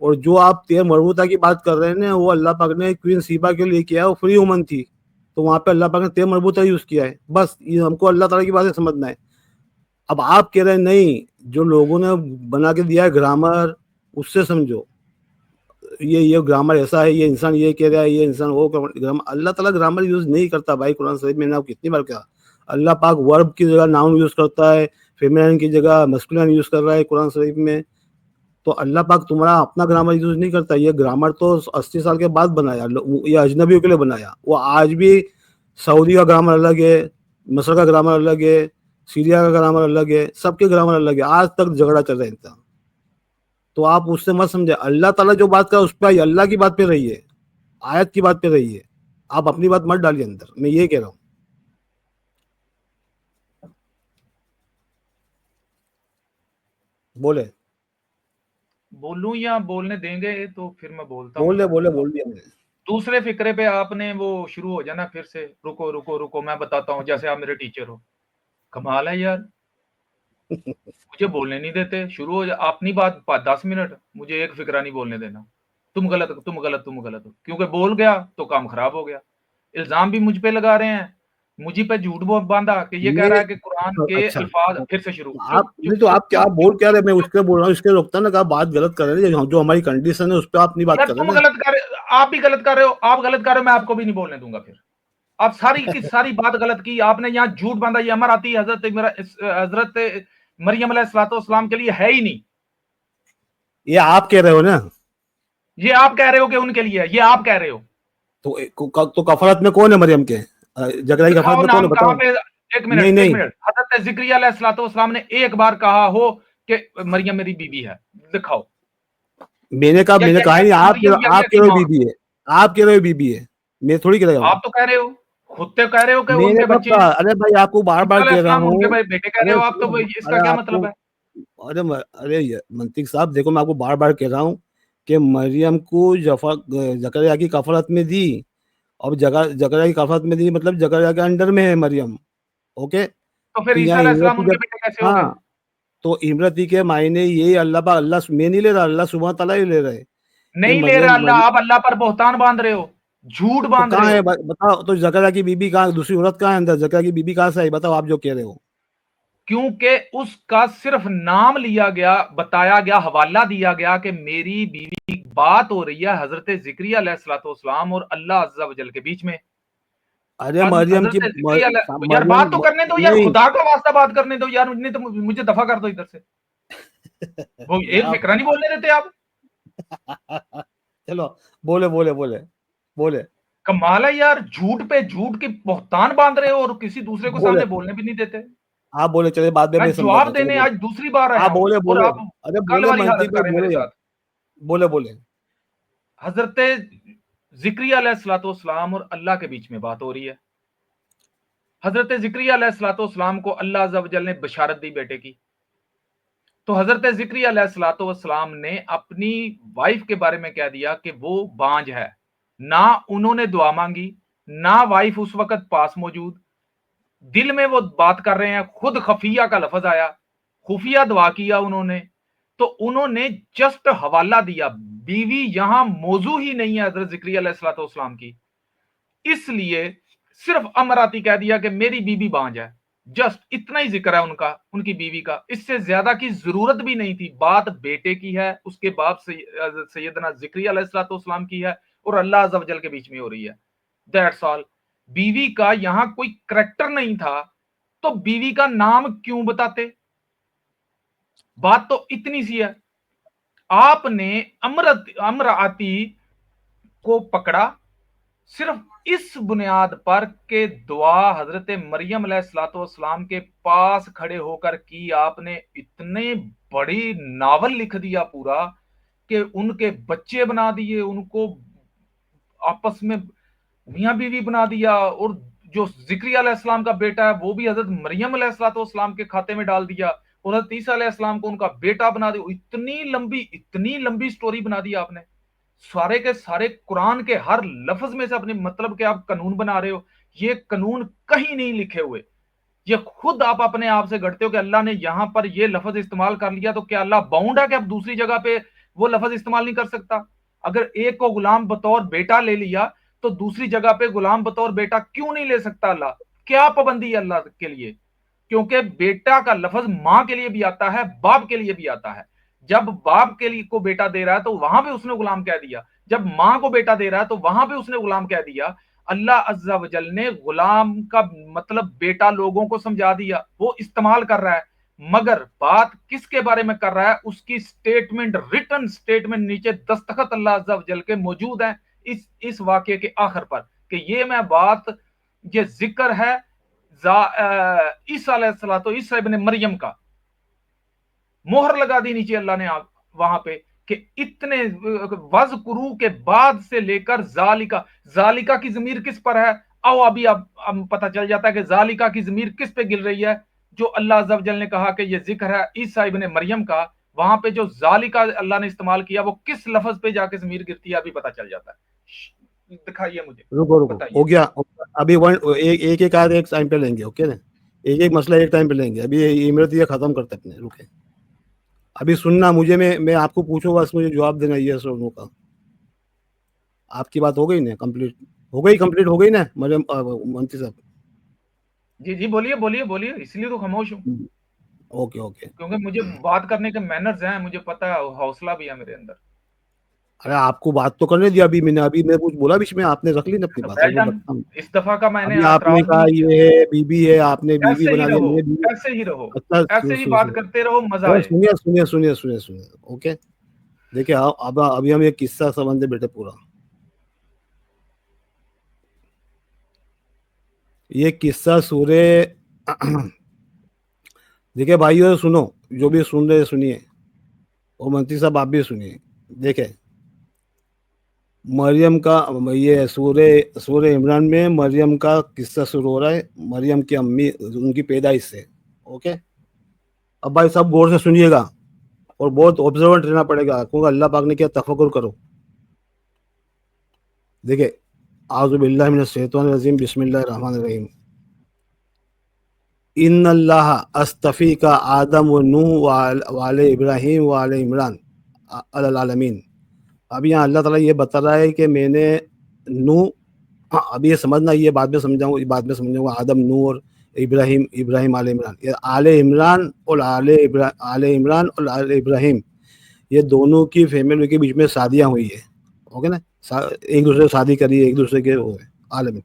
और जो आप तेर मरबूता की बात कर रहे हैं ना, वो अल्लाह पाक ने क्वीन सीबा के लिए किया है, वो फ्री वुमन थी, तो वहां पे अल्लाह पाक ने तेर मरबूता यूज किया है। बस ये हमको अल्लाह ताला की बातें समझना है। अब आप कह रहे हैं नहीं, जो लोगों ने बना के दिया है ग्रामर, उससे समझो, ये ग्रामर ऐसा है, ये इंसान ये कह रहा है, ये इंसान वो ग्रामर, अल्लाह ताला ग्रामर यूज नहीं करता भाई। कुरान शरीफ में मैंने आपको कितनी बार कहा, अल्लाह पाक वर्ब की जगह नाउन यूज करता है, फेमिनिन की जगह मस्कुलिन यूज कर रहा है कुरान शरीफ में। तो अल्लाह पाक तुम्हारा अपना ग्रामर यूज नहीं करता, ये ग्रामर तो 80 साल के बाद बनाया, ये अजनबियों के लिए बनाया। वो आज भी सऊदी का ग्रामर अलग है, मिस्र का ग्रामर अलग है, सीरिया का ग्रामर अलग है, सबके ग्रामर अलग है, आज तक झगड़ा चल रहा है इनका। तो आप उससे मत समझे, अल्लाह ताला जो बात कर उस पर आइए, अल्लाह की बात पे रहिए, आयत की बात पे रहिए, आप अपनी बात मत डालिए अंदर, मैं ये कह रहा हूँ। बोले, बोलूं या बोलने देंगे तो फिर मैं बोलता हूँ। बोल दिया मैंने। दूसरे फिक्रे पे आपने वो शुरू हो जाना फिर से, रुको रुको रुको मैं बताता हूँ, जैसे आप मेरे टीचर हो। कमाल है यार, मुझे बोलने नहीं देते। शुरू हो अपनी बात 10 मिनट, मुझे एक फिक्रा नहीं बोलने देना। तुम गलत, तुम गलत, तुम गलत हो, क्योंकि बोल गया तो काम खराब हो गया। इल्जाम भी मुझ पे लगा रहे हैं, मुझे पे झूठ बांधा कि ये कह रहा मेरे, है कि कुरान के अच्छा, अल्फाज। फिर से शुरू, आप चुप नहीं, चुप तो चुप आप क्या चुप बोल चुप क्या चुप रहे, मैं चुप। उसके बोल रहा हूँ, इसके रोकता ना, कहा बात गलत कर रहे हैं, जो हमारी कंडीशन है उस पर आप नहीं बात अगर कर रहे तुम ना। गलत कर रहे, आप भी गलत कर रहे हो, आप गलत कर रहे हो, मैं आपको भी नहीं बोलने दूंगा फिर। आप सारी की सारी बात गलत की आपने, यहाँ झूठ बांधा। ये अमर आती हजरत मरियम अलैहिस्सलाम के लिए है ही नहीं। ये आप कह रहे हो ना, ये आप कह रहे हो कि उनके लिए है, ये आप कह रहे हो। तो कफालत में कौन है मरियम के, जगराई कफालत दिखाओ में कौन है नाम कहां बताओ। पे। एक नहीं मिनट, एक नहीं, मिनट, हजरत जिक्रिया अलैहिस्सलाम ने एक बार कहा हो कि मरियम मेरी बीबी है? दिखाओ। या मैंने ये कहा कह नहीं, कि मरियम आप यहिया कह की रहे हो मां। बीबी है, आप कह रहे हो बीबी है, मैं थोड़ी कह रहा हूँ। आप तो कह रहे हो, खुद तो कह रहे हो कि मैंने उनके कब बच्चे कहा, हैं। अरे भाई आपको बार बार ईसा कह रहा अलैहिस्सलाम हूँ। उनके बेटे कह रहे अरे हो आप, तो सुनो, इसका अरे क्या आपको, मतलब है? अरे मंतिक साहब देखो, मैं आपको बार बार कह रहा हूँ कि मरियम को जकरिया की कफरत में दी, और जकरिया की कफरत में दी मतलब जकरिया के अंडर में है मरियम। ओके, तो फिर तो यहाँ ईसा अलैहिस्सलाम इमरती उनके जब, बेटे कैसे हो गए? हाँ, तो इमरती के मायने ये अल्लाह मैं नहीं ले रहा, अल्लाह सुबह तला ही ले रहे कि नहीं ले रहा मरियम अल्लाह, आप अल्लाह पर बोहतान बांध रहे हो, झूठ तो बांध रहे कहाँ है हो। बताओ, तो जकरिया की बीबी कहाँ, दूसरी औरत कहाँ है अंदर, जकरिया की बीबी कहाँ से आई बताओ, आप जो कह रहे हो। क्योंकि उसका सिर्फ नाम लिया गया, बताया गया, हवाला दिया गया कि मेरी बीवी की बात हो रही है हजरत जिक्रिया अलैहिस्सलाम और अल्लाह अज़्ज़ा वजल के बीच में। अरे मरियम की हजरत जिक्रिया यार बात तो मरियम करने दो यार, नहीं खुदा का वास्ता बात करने दो यार, नहीं तो मुझे दफा कर दो इधर से। वो एक आप फिक्रा नहीं बोलने देते आप। चलो, बोले बोले बोले बोले कमाल है यार, झूठ पे झूठ की बोहतान बांध रहे हो और किसी दूसरे को बोले सामने बोलने भी नहीं देते। आप बोले, चले बाद में मैं मैं समझाता जवाब हूँ, चलो देने बोले। आज दूसरी बार आप आया हूं बोले और बोले आप अरे कल बोले वाली हालत मंतिक भाई करें मेरे बोले, साथ। बोले बोले हजरत जिक्रिया अलैहिस्सलाम और अल्लाह के बीच में बात हो रही है। हजरत जिक्रिया अलैहिस्सलाम को अल्लाह अज़्ज़ा वजल ने बशारत दी बेटे की। तो हजरत जिक्रिया अलैहिस्सलाम ने अपनी वाइफ के बारे में कह दिया कि वो बांझ है। ना उन्होंने दुआ मांगी, ना वाइफ उस वक्त पास मौजूद, दिल में वो बात कर रहे हैं, खुद खफिया का लफज आया, खुफिया दुआ किया उन्होंने। तो उन्होंने जस्ट हवाला दिया, बीवी यहां मौजू ही नहीं है हजरत जिक्रिया अलैहिस्सलाम की, इसलिए सिर्फ अमराती कह दिया कि मेरी बीवी बांझ है। जस्ट इतना ही जिक्र है उनका, उनकी बीवी का, इससे ज्यादा की जरूरत भी नहीं थी। बात बेटे की है, उसके बाप से सैयदना जिक्रिया अलैहिस्सलाम की है और अल्लाह अज़्ज़ा वजल के बीच में हो रही है। That's all. बीवी का यहां कोई करेक्टर नहीं था तो बीवी का नाम क्यों बताते? बात तो इतनी सी है। आपने अमराती को पकड़ा सिर्फ इस बुनियाद पर के दुआ हजरत मरियम अलैहिस्सलाम के पास खड़े होकर की आपने, इतने बड़ी नावल लिख दिया पूरा कि उनके बच्चे बना दिए, उनको आपस में मियां बीवी बना दिया, और जो जिक्रिया अलैहिस्सलाम का बेटा है वो भी हजरत मरियम अलैहिस्सलाम के खाते में डाल दिया, और हजरत ईसा अलैहिस्सलाम को उनका बेटा बना दिया। इतनी लंबी स्टोरी बना दी आपने। सारे के सारे कुरान के हर लफ्ज में से अपने मतलब के आप कानून बना रहे हो। ये कानून कहीं नहीं लिखे हुए, ये खुद आप अपने आप से गढ़ते हो कि अल्लाह ने यहां पर ये लफ्ज इस्तेमाल कर लिया तो क्या अल्लाह बाउंड है कि अब दूसरी जगह पे वो लफ्ज इस्तेमाल नहीं कर सकता? अगर एक को गुलाम बतौर बेटा ले लिया तो दूसरी जगह पे गुलाम बतौर बेटा क्यों नहीं ले सकता अल्लाह? क्या पाबंदी है अल्लाह के लिए? क्योंकि बेटा का लफ्ज मां के लिए भी आता है, बाप के लिए भी आता है। जब बाप के लिए को बेटा दे रहा है तो वहां पे उसने गुलाम कह दिया, जब मां को बेटा दे रहा है तो वहां पे उसने गुलाम कह दिया। अल्लाह अज़्ज़ा वजल ने गुलाम का मतलब बेटा लोगों को समझा दिया, वो इस्तेमाल कर रहा है। मगर बात किसके बारे में कर रहा है? उसकी स्टेटमेंट, रिटन स्टेटमेंट नीचे दस्तखत अल्लाह अज़्ज़ा वजल के मौजूद है इस वाक्य के आखिर पर कि ये मैं बात, ये जिक्र है ईसा इब्ने मरियम का। मोहर लगा दी नीचे अल्लाह ने आप वहां पे कि इतने वज़कुरू के बाद से लेकर जालिका की जमीर किस पर है? आओ अभी अब पता चल जाता है कि जालिका की जमीर किस पे गिर रही है। जो अल्लाह अज़्ज़ा वजल ने कहा कि ये जिक्र है ईसा इब्ने मरियम का, वहां पे जो जालिका अल्लाह ने इस्तेमाल किया वो किस लफ्ज पे जाके जमीर गिरती है अभी पता चल जाता है। दिखाइए मुझे, रुको रुको, बताइए। हो गया अभी वन एक एक आध एक टाइम पे लेंगे, ओके ना, एक एक मसला एक टाइम पे लेंगे, अभी ये इमरती ये खत्म करते अपने, रुके। अभी सुनना मुझे, मैं आपको पूछूंगा, बस मुझे जवाब देना, ये सोनू का। आपकी बात हो गई ना कंप्लीट, कंप्लीट हो गई ना मरियम मंत्री साहब? जी जी, बोलिए बोलिए बोलिए, इसलिए तो खामोश हूँ ओके ओके। क्योंकि मुझे बात करने के मैनर्स हैं, मुझे पता है, हौसला भी है मेरे अंदर। अरे आपको बात तो करने दिया, अभी मैं कुछ बोला बीच में, आपने रख ली ना अपनी तो बात, वेल अब मैं डन, बताता हूँ। इस दफा का मैंने अभी आपने एतराज भी कहा नहीं किया। ये है बीबी है, आपने बीबी ऐसे ही बना दिया, रहो, मैंने बीबी। ऐसे ही रहो, अच्छा ऐसे ही बात करते रहो, मजा अरे आए। सुनिए सुनिए सुनिए सुनिए सुनिए, ओके। देखिए अब अभी हम एक किस्सा समझते बेटे पूरा। ये किस्सा सूरे देखिए भाइयों सुनो, जो भी सुन रहे सुनिए, और मंत्री साहब आप भी सुनिए। देखे मरियम का, ये सूरे सूरे इमरान में मरियम का किस्सा शुरू हो रहा है, मरियम की अम्मी, उनकी पैदाइश से। ओके, अब भाई सब गौर से सुनिएगा और बहुत ऑब्जर्वेंट रहना पड़ेगा, क्योंकि अल्लाह पाक ने क्या तफक्कुर करो। देखिए, आउज़ु बिल्लाहि मिनश शैतानिर रजीम, बिस्मिल्लाहिर रहमानिर रहीम। इन्नल्लाह अस्तफ़ी का आदम व नूह वाले इब्राहिम वाले इमरान अलल आलमीन। अब यहाँ अल्लाह ताला ये बता रहा है कि मैंने नूह, हाँ अभी ये समझना, ये बाद में समझाऊंगा, ये बाद में समझाऊंगा। आदम, नूह और इब्राहिम, इब्राहिम आले इमरान, ये आले इमरान और आले इमरान और आले इब्राहिम, ये दोनों की फैमिली के बीच में शादियां हुई है। ओके ना, एक दूसरे से शादी करी, एक दूसरे के वो है आलम।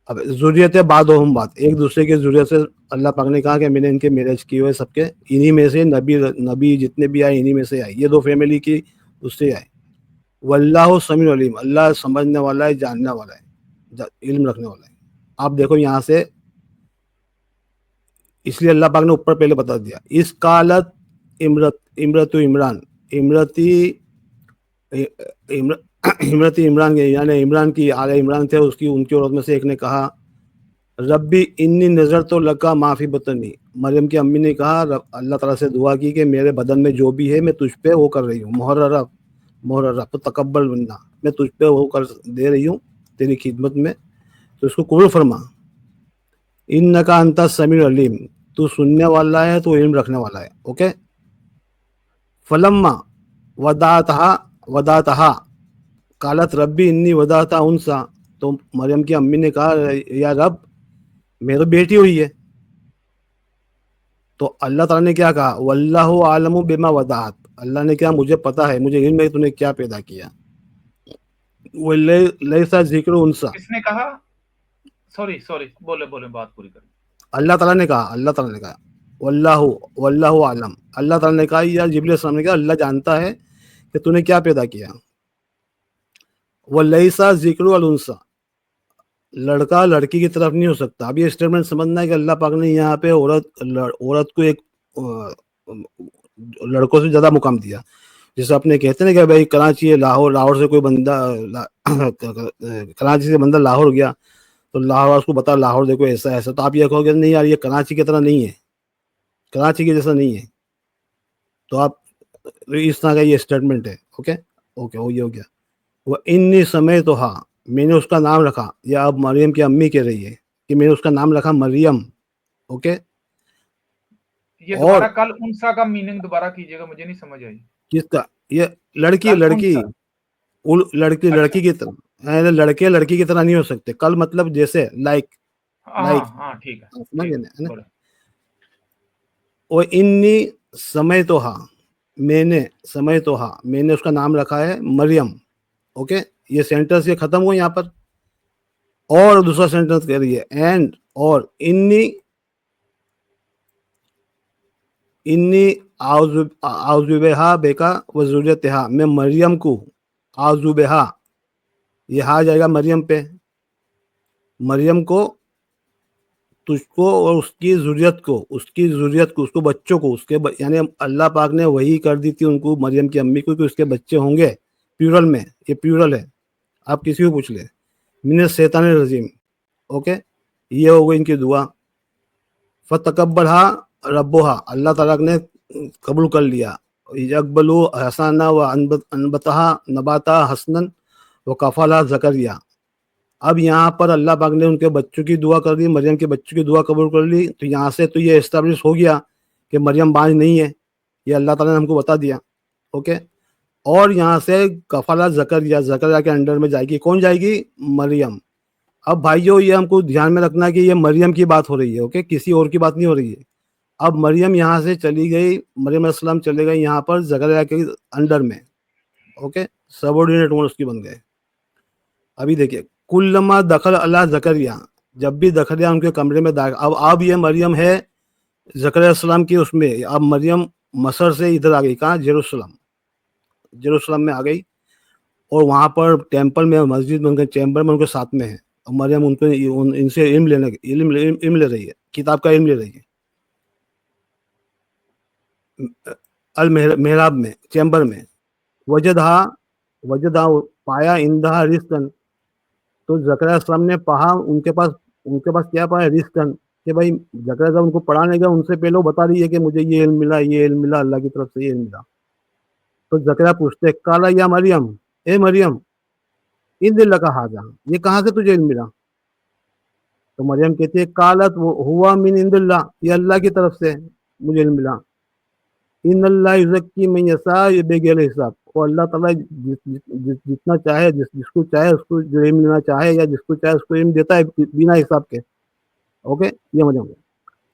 अब ज़ुर्रियत बाद हम बात, एक दूसरे के ज़ुर्रियत से अल्लाह पाक ने कहा कि मैंने इनके मैरिज किए हुए सबके, इन्हीं में से नबी नबी जितने भी आए इन्हीं में से आए, ये दो फैमिली की उससे आए। वल्लाहु समीउन अलीम, अल्लाह समझने वाला है, जानने वाला है, इल्म रखने वाला है। आप देखो यहाँ से, इसलिए अल्लाह पाक ने ऊपर पहले बता दिया, इस कालत इमरतु इमरान, इमरती इमरती इमरान के, यानी इमरान की आले इमरान थे, उसकी उनकी औरत में से एक ने कहा, रब्बी इन्नी नज़र तो लगा माफ़ी बतनी। मरियम की अम्मी ने कहा, अल्लाह ताला से दुआ की कि मेरे बदन में जो भी है मैं तुझ पे वो कर रही हूँ, मुहर्ररा तो तकब्बल बन्ना, मैं तुझ पे वो कर दे रही हूँ तेरी खिदमत में, तो इसको कबूल फरमा। इन्नका अंता समीउल अलीम, तू सुनने वाला है, तू इल्म रखने वाला है। ओके। फलम्मा वदातहा वदातहा कालत रब्बी इन्नी वदाता उनसा, तो मरियम की अम्मी ने कहा, या रब मेरी तो बेटी हुई है। तो अल्लाह ताला ने क्या कहा, वल्लाहु आलमु बिमा वदात, अल्लाह ने क्या, मुझे पता है, मुझे इल्म है तूने क्या पैदा किया। वो लैसा जिक्र उनसा, किसने कहा? सॉरी सॉरी, बोले बोले, बात पूरी करें। अल्लाह ताला ने कहा वल्लाहु वल्लाहु आलम, अल्लाह ताला ने कहा, या जिब्रील अलैहिस्सलाम ने कहा, अल्लाह जानता है कि तूने क्या पैदा किया। वो लैसा जिक्र अल उनसा, लड़का लड़की की तरफ नहीं हो सकता। अब ये स्टेटमेंट समझना है कि अल्लाह पाक ने यहाँ पे औरत को एक लड़कों से ज़्यादा मुकाम दिया। जैसे अपने कहते हैं ना कि भाई कराची है, लाहौर से कोई बंदा कराची से बंदा लाहौर गया, तो लाहौर उसको बता, लाहौर देखो ऐसा ऐसा, तो आप ये कहोगे नहीं यार ये कराची की तरह नहीं है, कराची के जैसा नहीं है, तो आप इस तरह का ये स्टेटमेंट है। ओके ओके, वो ये हो गया। वो इन्नी समय तो हाँ, मैंने उसका नाम रखा, या अब मरियम की अम्मी कह रही है कि मैंने उसका नाम रखा मरियम। ओके। ये दोबारा और कल उनसा का मीनिंग दोबारा कीजिएगा, मुझे नहीं समझ आई। किसका? ये लड़की कल लड़की उनसा, लड़की अच्छा, लड़की की तरह, लड़के लड़की की तरह नहीं हो सकते। कल मतलब जैसे लाइक, हाँ लाइक हाँ, ठीक है, समझ ठीक गए है, ना, है ना। बोले। और इन्नी समय तो हाँ, मैंने उसका नाम रखा है मरियम। ओके, ये सेंटेंस ये खत्म हुआ यहाँ पर। और दूसरा सेंटेंस कह रही है एंड, और इन्नी इन्नी आउजुबेहा बेका वजुरियतहा, मैं मरियम को, आउजुबेहा, ये हा जाएगा मरियम पे, मरियम को, तुझको और उसकी ज़ुर्रियत को, उसको बच्चों को, यानी अल्लाह पाक ने वही कर दी थी उनको, मरियम की अम्मी को, कि उसके बच्चे होंगे, प्यूरल में, ये प्यूरल है, आप किसी को पूछ ले, मिन शैतान रजीम। ओके, ये हो गई इनकी दुआ। फ़तक़ब्बलहा रब्बुहा, अल्लाह ताला ने कबूल कर लिया। यक़बलु हसना व अनबतहा नबाता हसनन व कफ़लहा ज़करिया। अब यहाँ पर अल्लाह पाक ने उनके बच्चों की दुआ कर दी, मरियम के बच्चों की दुआ कबूल कर ली, तो यहाँ से तो ये एस्टेब्लिश हो गया कि मरियम बांझ नहीं है, ये अल्लाह ताला ने हमको बता दिया। ओके। और यहाँ से कफाला ज़करिया के अंडर में जाएगी, कौन जाएगी? मरियम। अब भाइयों ये हमको ध्यान में रखना कि ये मरियम की बात हो रही है, ओके, किसी और की बात नहीं हो रही है। अब मरियम यहाँ से चली गई, मरियम अलैहिस्सलाम चले गए यहाँ पर ज़करिया के अंडर में। ओके, सबऑर्डिनेट वन उसकी बन गए। अभी देखिए, कुल्लमा दखल अला ज़करिया, जब भी ज़करिया उनके कमरे में दाखिल, अब ये मरियम है ज़करिया अलैहिस्सलाम की उसमें, अब मरियम मसर से इधर आ गई, कहाँ? जेरूसलम में आ गई, और वहाँ पर टेम्पल में, मस्जिद में, उनके चैम्बर में उनके साथ में है, और मरियम उनको इनसे इल्म ले रही है, किताब का इल्म ले रही है, अल मेहराब में, चैम्बर में। वजदहा वजदहा पाया इंदहा रिस्कन, तो ज़करिया अलैहिस्सलाम ने पाया, उनके पास क्या पाया? रिस्कन, कि भाई जकरिया साहब उनको पढ़ाने गए, उनसे पहले वो बता रही है कि मुझे ये इल्म मिला, ये इल्म मिला, अल्लाह की तरफ से ये इल्म मिला। तो जकरिया पूछते काला या मरियम, ए मरियम इन दिल का हाजा, ये कहाँ से तुझे इल्म मिला? तो मरियम कहती है कालत वो हुआ मिन इंदिल्ला, ये अल्लाह की तरफ से मुझे इल्म मिला। इन अल्लाह युज़क्की मन यशा बेगैर हिसाब, और अल्लाह ताला जितना चाहे जिसको चाहे उसको जो इल्म लेना चाहे या जिसको चाहे उसको इल्म देता है बिना हिसाब के। ओके, ये मजा।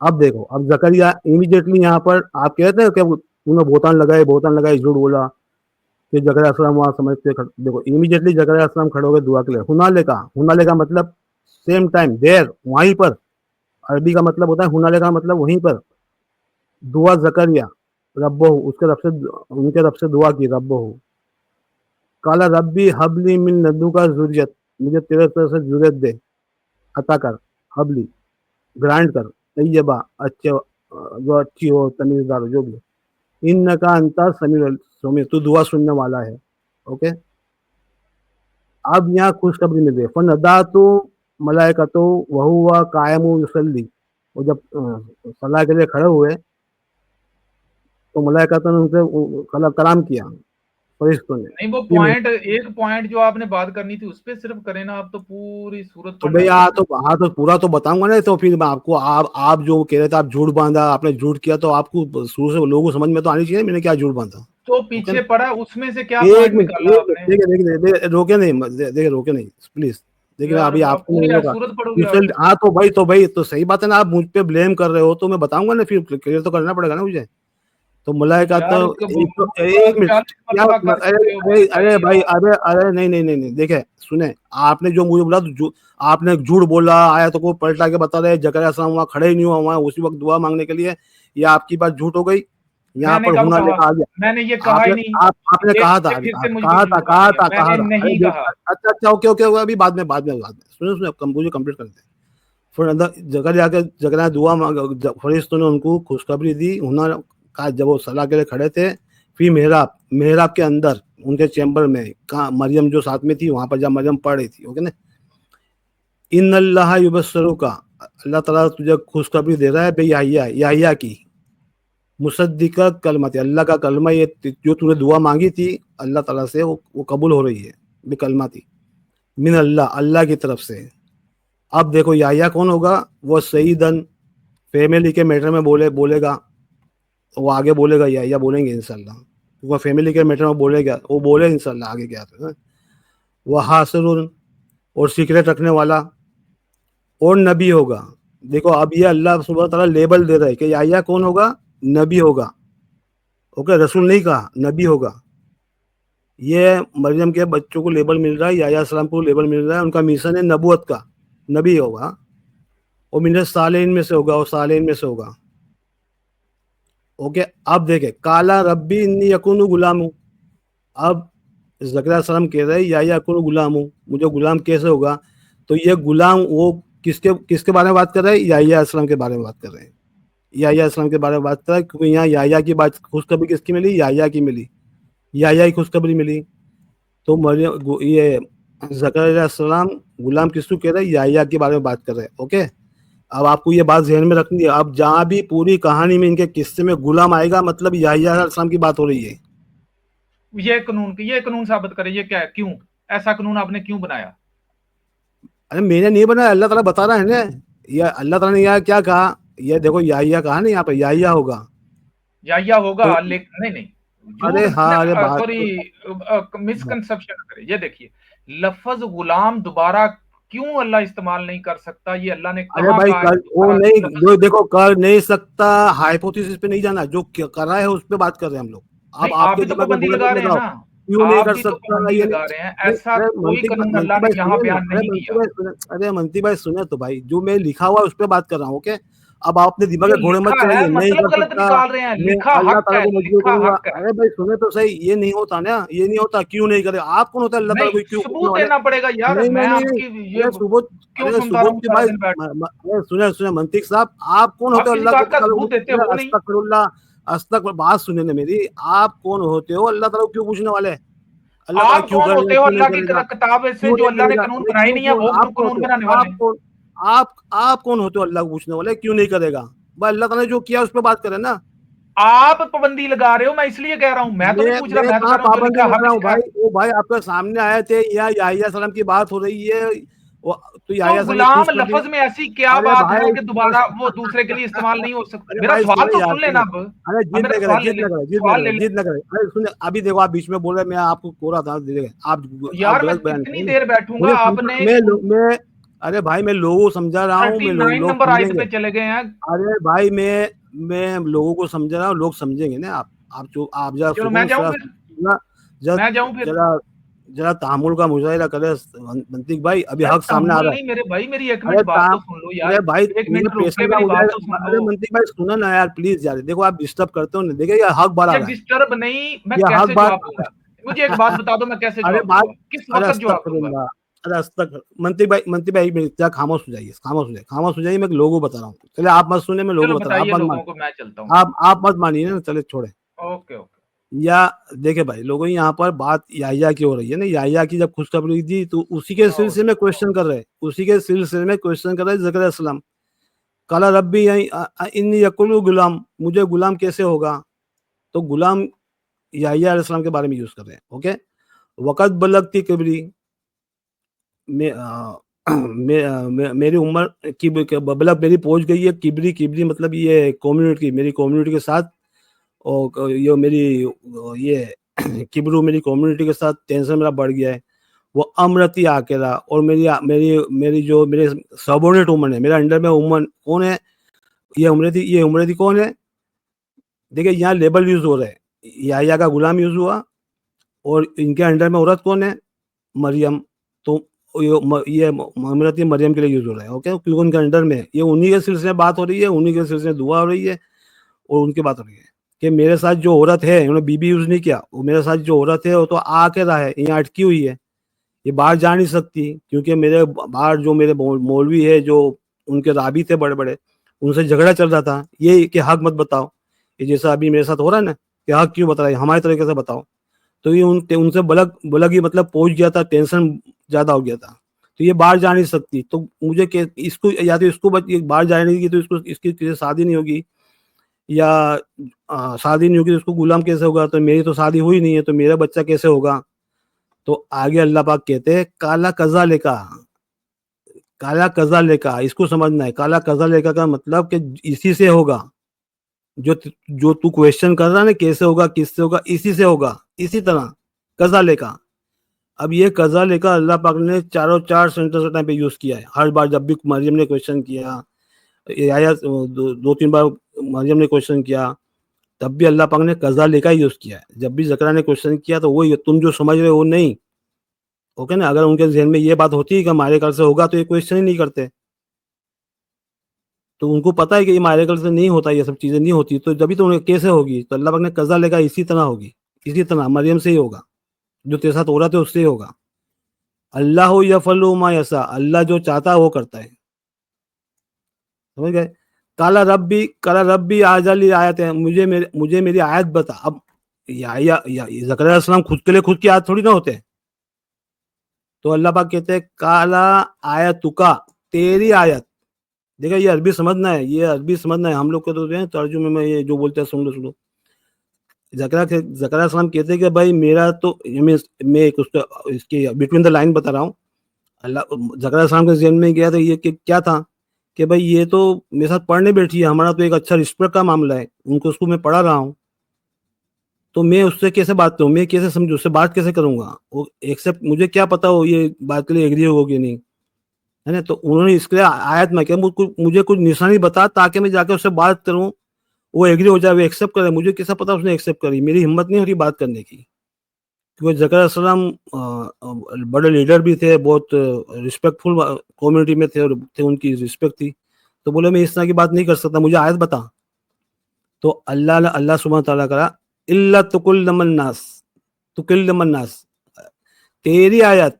अब देखो, अब जकरिया इमीडिएटली यहाँ पर आप कहते हैं कि तूने बहुतान लगाए झूठ बोला कि जकरिया अस्सलाम वहाँ समझते देखो इमीडिएटली जकरिया अस्सलाम खड़े हो गए दुआ के लिए। हुनाले का मतलब सेम टाइम देर, वहीं पर। अरबी का मतलब होता है हुनाले का मतलब वहीं पर। दुआ जकरिया रब्बो, उसके रब से, उनके रब से दुआ की रब्बो। काला रब्बी हबली मिन नदू का जुरियत, मुझे तेरे तरफ से जुरियत दे, अता कर, हबली ग्रांट कर, तैयबा अच्छे, जो अच्छी हो, तमीज़दार हो, जो भी। इन्नका अंता समीर, तू दुआ सुनने वाला है। ओके, अब यहाँ खुशखबरी मिल गई। फनदातु मलाइकतु वहुवा कायमु युसल्ली, वो जब सलाह के लिए खड़े हुए तो मलाइकतों ने उनसे कलाम किया, फरिश्तों ने। नहीं, वो पॉइंट, एक पॉइंट जो आपने बात करनी थी उस पर सिर्फ करें ना, आप तो पूरी सूरत तो पढ़ भाई डालोगे। हाँ तो पूरा तो बताऊंगा ना। तो फिर मैं आपको, आप जो कह रहे थे आप झूठ बांधा, आपने झूठ किया, तो आपको शुरू से लोगों को समझ में तो आनी चाहिए मैंने क्या झूठ बांधा। तो ओके, पीछे पढ़ा, उसमें से क्या एक पॉइंट मिनट, निकाला आपने? देखिए रोके नहीं, देखिए रोके नहीं प्लीज। देखिए यार अभी आप आपको पूरी नहीं होगा। सूरत पढ़ोगे आपने। हाँ तो भाई तो सही बात है ना, आप मुझ पे ब्लेम कर रहे हो तो मैं बताऊंगा ना, फिर क्लियर तो करना पड़ेगा ना मुझे। तो मलाइका तो यार उसके एक मिनट, 40 क्या, मरतबा कर अरे चुके हो अरे अरे भाई भाई, आप। अरे नहीं, देखिए सुने, आपने जो मुझे बोला तो आपने झूठ बोला, आया तो को पलटा के बता रहे जकरिया साहब वहाँ खड़े ही नहीं हुआ, वहाँ उसी वक्त दुआ मांगने के लिए, ये आपकी बात झूठ हो गई। यहाँ मैंने पर कब होना कहा? लेकर आ गया। मैंने ये कहा ही आपने नहीं। आपने ये कहा था अभी, फिर से मुझ पे इल्जाम लगाते हैं, मैंने अरे नहीं कहा। अच्छा अच्छा, ओके, अभी बाद में सुने मुझे कंप्लीट करते हैं। फिर अंदर जकरिया दुआ मांग, फरिश्तों ने उनको खुशखबरी दी। उन्होंने कहा जब वो सलाह के लिए खड़े थे, फिर मेहराब के अंदर उनके चैम्बर में, कहा मरियम जो साथ में थी वहां पर, जब मरियम पढ़ रही थी। ओके ना, इन अल्लाह युबस्सरू का, अल्लाह ताला तुझे खुशखबरी दे रहा है बे याहिया की, मुसद्दिका कलमत, अल्लाह का कलमा, ये जो तूने दुआ मांगी थी अल्लाह ताला से, वो कबूल हो रही है बेकलमा थी, मिन अल्लाह, अल्लाह की तरफ से। अब देखो याहिया कौन होगा? वो सईदन, फैमिली के मैटर में बोलेगा, वो आगे बोलेगा, या बोलेंगे इंशाल्लाह, वो फैमिली के मैटर में बोलेगा, वो बोले इंशाल्लाह आगे क्या है। वह हासिरुन, और सीक्रेट रखने वाला, और नबी होगा। देखो अब ये अल्लाह सुब्हान ताला लेबल दे रहा है कि याहिया कौन होगा? नबी होगा। ओके, रसूल नहीं कहा, नबी होगा। ये मरियम के बच्चों को लेबल मिल रहा है, याहिया सलाम को लेबल मिल रहा है, उनका मिशन है नबूवत का, नबी होगा। और मिन सालेhin में से होगा, और सालेhin में से होगा। ओके, अब देखे काला रब्बी इन्नी यकूनु गुलाम। अब ज़करिया सलाम कह रहे हैं या यकूनु गुलाम, मुझे गुलाम कैसे होगा? तो ये गुलाम वो किसके किसके बारे में बात कर रहे हैं? याहिया अस्सलाम के बारे में बात कर रहे हैं। याहिया अस्सलाम के बारे में बात कर रहे हैं, क्योंकि यहाँ याहिया की बात, खुशखबरी किसकी मिली? याहिया की मिली, याहिया की खुशखबरी मिली। तो मरियम, ये ज़करिया सलाम गुलाम किसको कह रहे हैं? याहिया के बारे में बात कर रहे हैं। ओके, अब आपको ये बात ज़हन में रखनी है। अब जहाँ भी पूरी कहानी में इनके किस्से में गुलाम आएगा, मतलब याहिया अलैहिस्सलाम की बात हो रही है। ये कानून साबित करे, ये क्या है, क्यों ऐसा कानून आपने क्यों बनाया? अरे मैंने नहीं बनाया, अल्लाह ताला बता रहा है ना। ये अल्लाह ताला ने यहाँ क्या कहा? ये देखो याहिया कहा ना, यहाँ पे याहिया होगा। या होगा, तो लेकिन नहीं नहीं, अरे झूठ, हाँ, अरे बात सॉरी, तो, मिसकंसेप्शन करे। ये देखिए, लफ्ज गुलाम दोबारा क्यों अल्लाह इस्तेमाल नहीं कर सकता? ये अल्लाह ने अरे कहाँ भाई कहा है कर, वो दोबारा नहीं, लफ्ज? जो देखो कर नहीं सकता, हाइपोथेसिस पे नहीं जाना, जो कर रहा है उस पे बात कर रहे हैं हम लोग। नहीं, अब आप आपके भी तो दिमाग में पाबंदी घोड़े लगा मत रहे हैं लगाओ, ना। क्यों नहीं आप कर भी तो सकता पाबंदी ये लगा रहे हैं, नहीं। ऐसा अरे कोई कानून अल्लाह ने भाई यहाँ सुनिए ना, बयान नहीं किया। अरे मंती भाई सुने तो भाई, जो मैं लिखा हुआ है उस पे बात कर रहा हूँ। ओके, अब आपने दिमाग जो में घोड़े मत लिखा है चढ़ाइए, नहीं मतलब कर गलत सकता, निकाल रहे हैं, मैं लिखा अल्लाह हक ताला है, को मजबूर लिखा करूंगा। हक है। अरे भाई सुने तो सही, ये नहीं होता ना, ये नहीं होता, क्यों नहीं करे? आप कौन होता है अल्लाह ताला नहीं, को क्यों पूछने सबूत वाले? देना पड़ेगा यार, मैं नहीं, आपकी ये अरे सुबोध, क्यों सुनता सुबोध रहूं की सारा भाई, दिन बैठ? अरे सुने मंतिक साहब, आप कौन होते आप हो किसी अल्लाह को बात का ताला को? सबूत देते हो नहीं। अस्तगफिरुल्लाह, अस्तगफिर, बात सुने ना मेरी। आप कौन होते हो अल्लाह ताला को क्यों पूछने वाले? अल्लाह ताला आप क्यों कौन करेगा, होते हो क्यों नहीं अल्लाह की करेगा, किताब से क्यों जो नहीं अल्लाह ने करेगा? कानून अरे बनाए क्यों नहीं है, क्यों वो आप कौन कानून होते हो? बनाने वाले आप हैं? कौन आप कौन होते हो अल्लाह को पूछने वाले? क्यों नहीं करेगा भाई? अल्लाह ताला ने जो किया उस पर बात करें ना। आप पाबंदी लगा रहे हो, मैं इसलिए कह रहा हूं, मैं तो नहीं पूछ रहा, मैं मैं तो कह कहाँ रहा हूं जो पाबंदी लिखा लगा हक रहा हूँ लिखा भाई? है। वो भाई आपके सामने आए थे, या सलाम की बात हो रही है, तो तो याहिया सलाम ने गुलाम खुश कर दिया। लफ्ज में ऐसी क्या अरे बात है भाई कि दोबारा वो दूसरे के लिए इस्तेमाल नहीं हो सकता? अरे मेरा भाई सवाल सुने तो यार, सुन सुने। लेना अरे अब जिद मेरा न करे, सवाल ले जिद ले, न करे, जिद न सवाल ले करे, ले। जिद न करे। अरे सुने, अभी देखो आप बीच में बोल रहे, मैं आपको कोरा था, देखो आप यार मैं गलत बयान कितनी करेंगे। देर बैठूंगा मुझे आपने? मैं अरे भाई मैं लोगों को समझा रहा हूँ, मैं 39 लोग नंबर आयत समझेंगे। पे चले गए हैं। अरे भाई मैं लोगों को समझा रहा हूँ, लोग समझेंगे ना। आप जरा चलो मैं सुकून जाऊं जरा फिर, जरा जरा मैं जाऊं फिर। जरा जरा तहमुल का मुजाहिरा करे मंतिक भाई, अभी यार हक सामने आ तहम्मुल रहा है। नहीं मेरे भाई, मेरी एक अरे मिनट बात तो सुन लो यार। अरे भाई एक मुझे मिनट रुक पेशेंस के का मेरी बात मुजाहिरा। तो सुन लो। अरे मंतिक भाई सुनो ना यार, प्लीज यार, देखो आप डिस्टर्ब करते हो ना, देखिए ये हक बार आ ये रहा है। डिस्टर्ब नहीं, मैं ये हक कैसे बार जवाब दूंगा? मुझे एक बात बता दो, मैं कैसे अरे जवाब बात दूंगा, किस अरे वक्त जवाब दूंगा? अस्तगफिरुल्लाह। अरे मंतिक भाई मेरी जरा खामोश हो जाइए, खामोश हो जाइए, मैं लोगों को बता रहा हूँ। चले आप मत सुने, मैं लोगों चलो को बता रहा हूँ, बताइए आप मत लोगों मान। को, मैं चलता हूँ। आप मत मानिए ना, चले छोड़े। Okay okay. या देखिए भाई, लोगों यहाँ पर बात याहिया की हो रही है ना, याहिया की जब खुशखबरी दी तो उसी के सिलसिले में क्वेश्चन कर रहे हैं, उसी के सिलसिले में क्वेश्चन कर रहे हैं ज़करिया सलाम। काला रब्बी इन्नी यकुलु गुलाम, मुझे गुलाम कैसे होगा? तो गुलाम याहिया अलैहिस सलाम के बारे में यूज कर रहे हैं। ओके। वक़द बलगती किबरी, मे मेरी उम्र की बबलग मेरी पहुंच गई है। किबरी किबरी मतलब ये कम्युनिटी, मेरी कम्युनिटी के साथ, और ये मेरी ये किबरू मेरी कम्युनिटी के साथ टेंशन मेरा बढ़ गया है। वो अमरती आकेरा, और मेरी मेरी मेरी जो मेरे सबोर्डिनेट वुमन है, मेरे अंडर में वुमन कौन है? ये उम्रती कौन है? देखिए यहाँ लेबल यूज हो रहे हैं, याहिया का गुलाम यूज हुआ, और इनके अंडर में औरत कौन है? मरियम। तो ये इमरती मरियम के लिए यूज हो रहा है। ओके, क्योंकि उनके अंडर में है। ये उन्हीं के सिलसिले में बात हो रही है, उन्हीं के सिलसिले में दुआ हो रही है, और उनकी बात हो रही है कि मेरे साथ जो औरत है, उन्होंने बीबी यूज नहीं किया, वो मेरे साथ जो औरत है वो तो आके रहा है, यहाँ अटकी हुई है, ये बाहर जा नहीं सकती, क्योंकि मेरे बाहर जो मेरे मौलवी है, जो उनके राबी थे बड़े बड़े, उनसे झगड़ा चल रहा था, ये कि हक मत बताओ, ये जैसा अभी मेरे साथ हो रहा है ना, कि हक क्यों बता रहे, हमारे तरीके से बताओ। तो ये उनसे बलग बलग ही मतलब पहुंच गया था, टेंशन ज्यादा हो गया था। तो ये बाहर जा नहीं सकती, तो मुझे इसको या तो इसको बाहर जाने नहीं की, तो इसको इसकी किसी से शादी नहीं होगी, या शादी नहीं होगी तो उसको गुलाम कैसे होगा? तो मेरी तो शादी हुई नहीं है, तो मेरा बच्चा कैसे होगा? तो आगे अल्लाह पाक कहते हैं काला कजा लेका, काला कजा लेका, इसको समझना है। काला कजा लेका का मतलब कि इसी से होगा, जो तू क्वेश्चन कर रहा है ना, कैसे होगा, किससे होगा, इसी से होगा, इसी तरह कजा लेका। अब ये कजा लेका अल्लाह पाक ने चारों चार सेंटेंस टाइम पे यूज किया है। हर बार जब भी मरियम ने क्वेश्चन किया, या दो तीन बार मरियम ने क्वेश्चन किया, तब भी अल्लाह पाक ने कजा लेका ही यूज किया है। जब भी जकरा ने क्वेश्चन किया तो वही तुम जो समझ रहे हो वो नहीं। ओके ना, अगर उनके जहन में ये बात होती है कि हमारे कल से होगा, तो ये क्वेश्चन ही नहीं करते। तो उनको पता है कि ये हमारे कल से नहीं होता, ये सब चीजें नहीं होती, तो जब तो उन्हें कैसे होगी? तो अल्लाह पाक ने कजा लेगा इसी तरह होगी, इसी तरह मरियम से ही होगा, जो तेरे साथ हो रहा था उससे ही होगा। अल्लाह यफल्लु मा यशा, अल्लाह जो चाहता है वो करता है। समझ गए? काला रब्बी आजली आयत है, मुझे मेरी आयत बता। अब या जकरिया अलैहिस्सलाम खुद के लिए खुद की आयत थोड़ी ना होते हैं। तो अल्लाह पाक कहते हैं काला आयतुका, तेरी आयत। देखा, ये अरबी समझना है, ये अरबी समझना है। हम लोग को तो जो है तर्जुमे में ये जो बोलते हैं सुन लो। जकरिया सलाम कहते हैं कि भाई मेरा तो मैं एक उसका इसके बिटवीन द लाइन बता रहा हूँ। अल्लाह जकरिया सलाम के ज़हन में गया तो ये कि क्या था कि भाई ये तो मेरे साथ पढ़ने बैठी है, हमारा तो एक अच्छा रिस्पेक्ट का मामला है, उनको उसको मैं पढ़ा रहा हूँ, तो मैं उससे कैसे बात करूँ, मैं कैसे समझूँ, उससे बात कैसे करूँगा? वो एक्सेप्ट, मुझे क्या पता वो ये बात के लिए एग्री होगी नहीं, है ना? तो उन्होंने इसके लिए आयत में क्या, मुझे कुछ निशानी बता ताकि मैं जाकर उससे बात करूँ, वो एग्री हो जाए, वो एक्सेप्ट करे। मुझे कैसा पता उसने एक्सेप्ट करी? मेरी हिम्मत नहीं हो रही बात करने की, क्योंकि जकरिया सलाम बड़े लीडर भी थे, बहुत रिस्पेक्टफुल कम्युनिटी में थे, और थे उनकी रिस्पेक्ट थी। तो बोले मैं इस तरह की बात नहीं कर सकता, मुझे आयत बता। तो अल्लाह सुब्हानहू तआला करा इल्ला तुकुल्लिमन नास, तेरी आयत,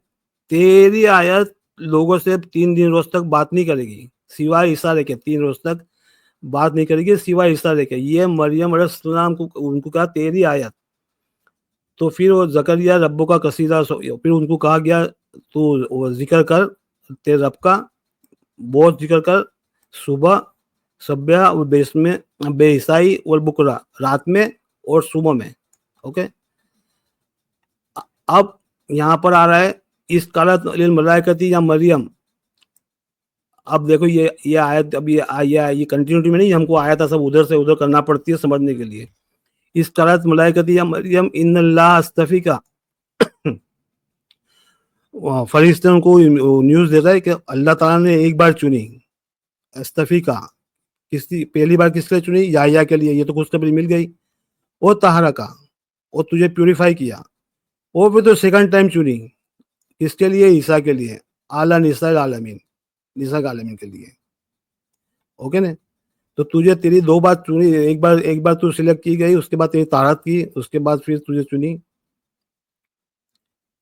तेरी आयत लोगों से 3 दिन रोज तक बात नहीं करेगी, सिवाय इशारे के। 3 रोज तक बात नहीं करेगी सिवाय इशारे के। ये मरियम अलैहिस्सलाम को उनको कहा तेरी आयत। तो फिर वो जकरिया रब्बो का कसीदा, फिर उनको कहा गया तो वो जिक्र कर तेरे रब का, बहुत जिक्र कर, सुबह सब्या और बेसमें बेईसाई और बुकरा, रात में और सुबह में। ओके, अब यहाँ पर आ रहा है इस कालत लिल मलाइकती या मरियम। अब देखो ये आयत, अब ये कंटिन्यूटी में नहीं, हमको आया था सब उधर से उधर करना पड़ती है समझने के लिए। इस कालत मलाइकती या मरियम इन्नल्लाह अस्तफिका, फरिश्तों को न्यूज देता है कि अल्लाह ताला ने एक बार चुनी, अस्तफिका किसी पहली बार किसके लिए चुनी, याह्या के लिए, ये तो खुशखबरी मिल गई। और तहरा का, और तुझे प्यूरिफाई किया। वो भी तो सेकंड टाइम चुनी, किसके लिए, ईसा के लिए, आला निसा आलमीन, निसा आलमीन के लिए। ओके ने, तो तुझे तेरी दो बार चुनी, एक बार तू सिलेक्ट की गई, उसके बाद तेरी ताहरत की, उसके बाद फिर तुझे चुनी।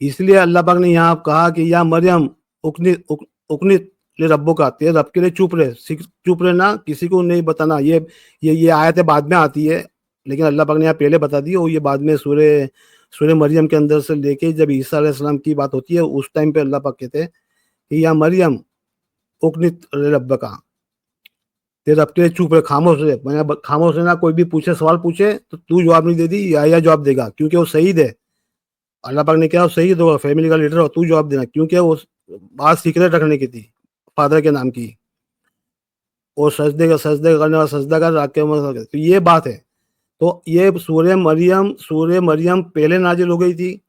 इसलिए अल्लाह पाक ने यहाँ कहा कि या मरियम उकनित ले रब्बो का, तेरे रब के लिए चुप रहे ना, किसी को नहीं बताना। ये आयतें बाद में आती है, लेकिन अल्लाह पाक ने यहाँ पहले बता दी, और ये बाद में सूरह मरियम के अंदर से लेके जब ईसा अलैहिस्सलाम की बात होती है, उस टाइम पे अल्लाह पाक कहते हैं कि या मरियम उकनित ले रब्बो का, तेरे रब के लिए चुप रहे, खामोश रहे। मैंने खामोश रहना, कोई भी पूछे, सवाल पूछे तो तू जवाब नहीं दे दी, या जवाब देगा, क्योंकि वो शहीद है। अल्लाह पाक ने क्या, सही दो, फैमिली का लीडर हो, तू जवाब देना, क्योंकि वो बात सीक्रेट रखने की थी, फादर के नाम की। और सजदे करने वाला सजदा कर, तो ये बात है। तो ये सूरह मरियम पहले नाजिल हो गई थी,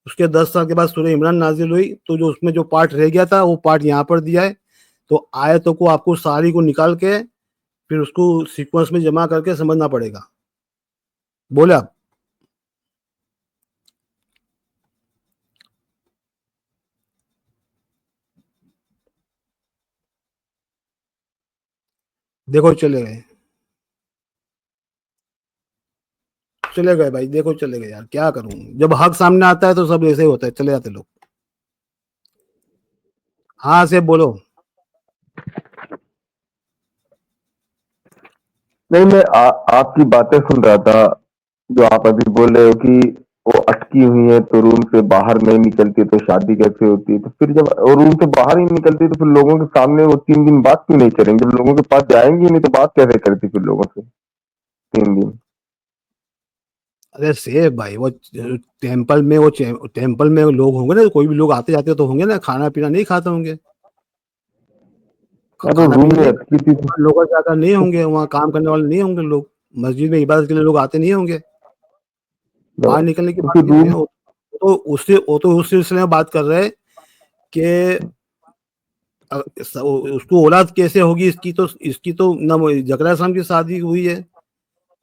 उसके 10 साल के बाद सूरह इमरान नाजिल हुई। तो जो उसमें जो पार्ट रह गया था वो पार्ट यहाँ पर दिया है। तो आयतों को आपको सारी को निकाल के फिर उसको सीक्वेंस में जमा करके समझना पड़ेगा। बोले आप। देखो चले गए भाई, देखो चले गए यार, क्या करूं, जब हक सामने आता है तो सब ऐसे ही होता है, चले जाते लोग। हाँ से बोलो। नहीं, मैं आपकी बातें सुन रहा था, जो आप अभी बोल रहे हो कि वो अटकी हुई है तो रूम से बाहर नहीं निकलती, तो शादी कैसे होती है? तो फिर जब वो रूम से बाहर ही निकलती तो फिर लोगों के सामने वो 3 दिन बात क्यों नहीं करेंगे? जब लोगों के पास जाएंगी नहीं तो बात कैसे करती फिर लोगों से 3 दिन? अरे से भाई, वो टेम्पल में लोग होंगे ना, कोई भी लोग आते जाते तो होंगे ना, खाना पीना नहीं खाते होंगे, अरे खाना रूम पीना में नहीं, अटकी थी तो लोग ज्यादा नहीं होंगे वहाँ, काम करने वाले नहीं होंगे लोग, मस्जिद में इबादत के लिए लोग आते नहीं होंगे, बाहर निकलने की तो बात फिर नहीं है। रूम तो उस सिलसिले में बात कर रहे हैं कि उसको औलाद कैसे होगी, इसकी तो न जकरिया अलैहिस्सलाम की शादी हुई है,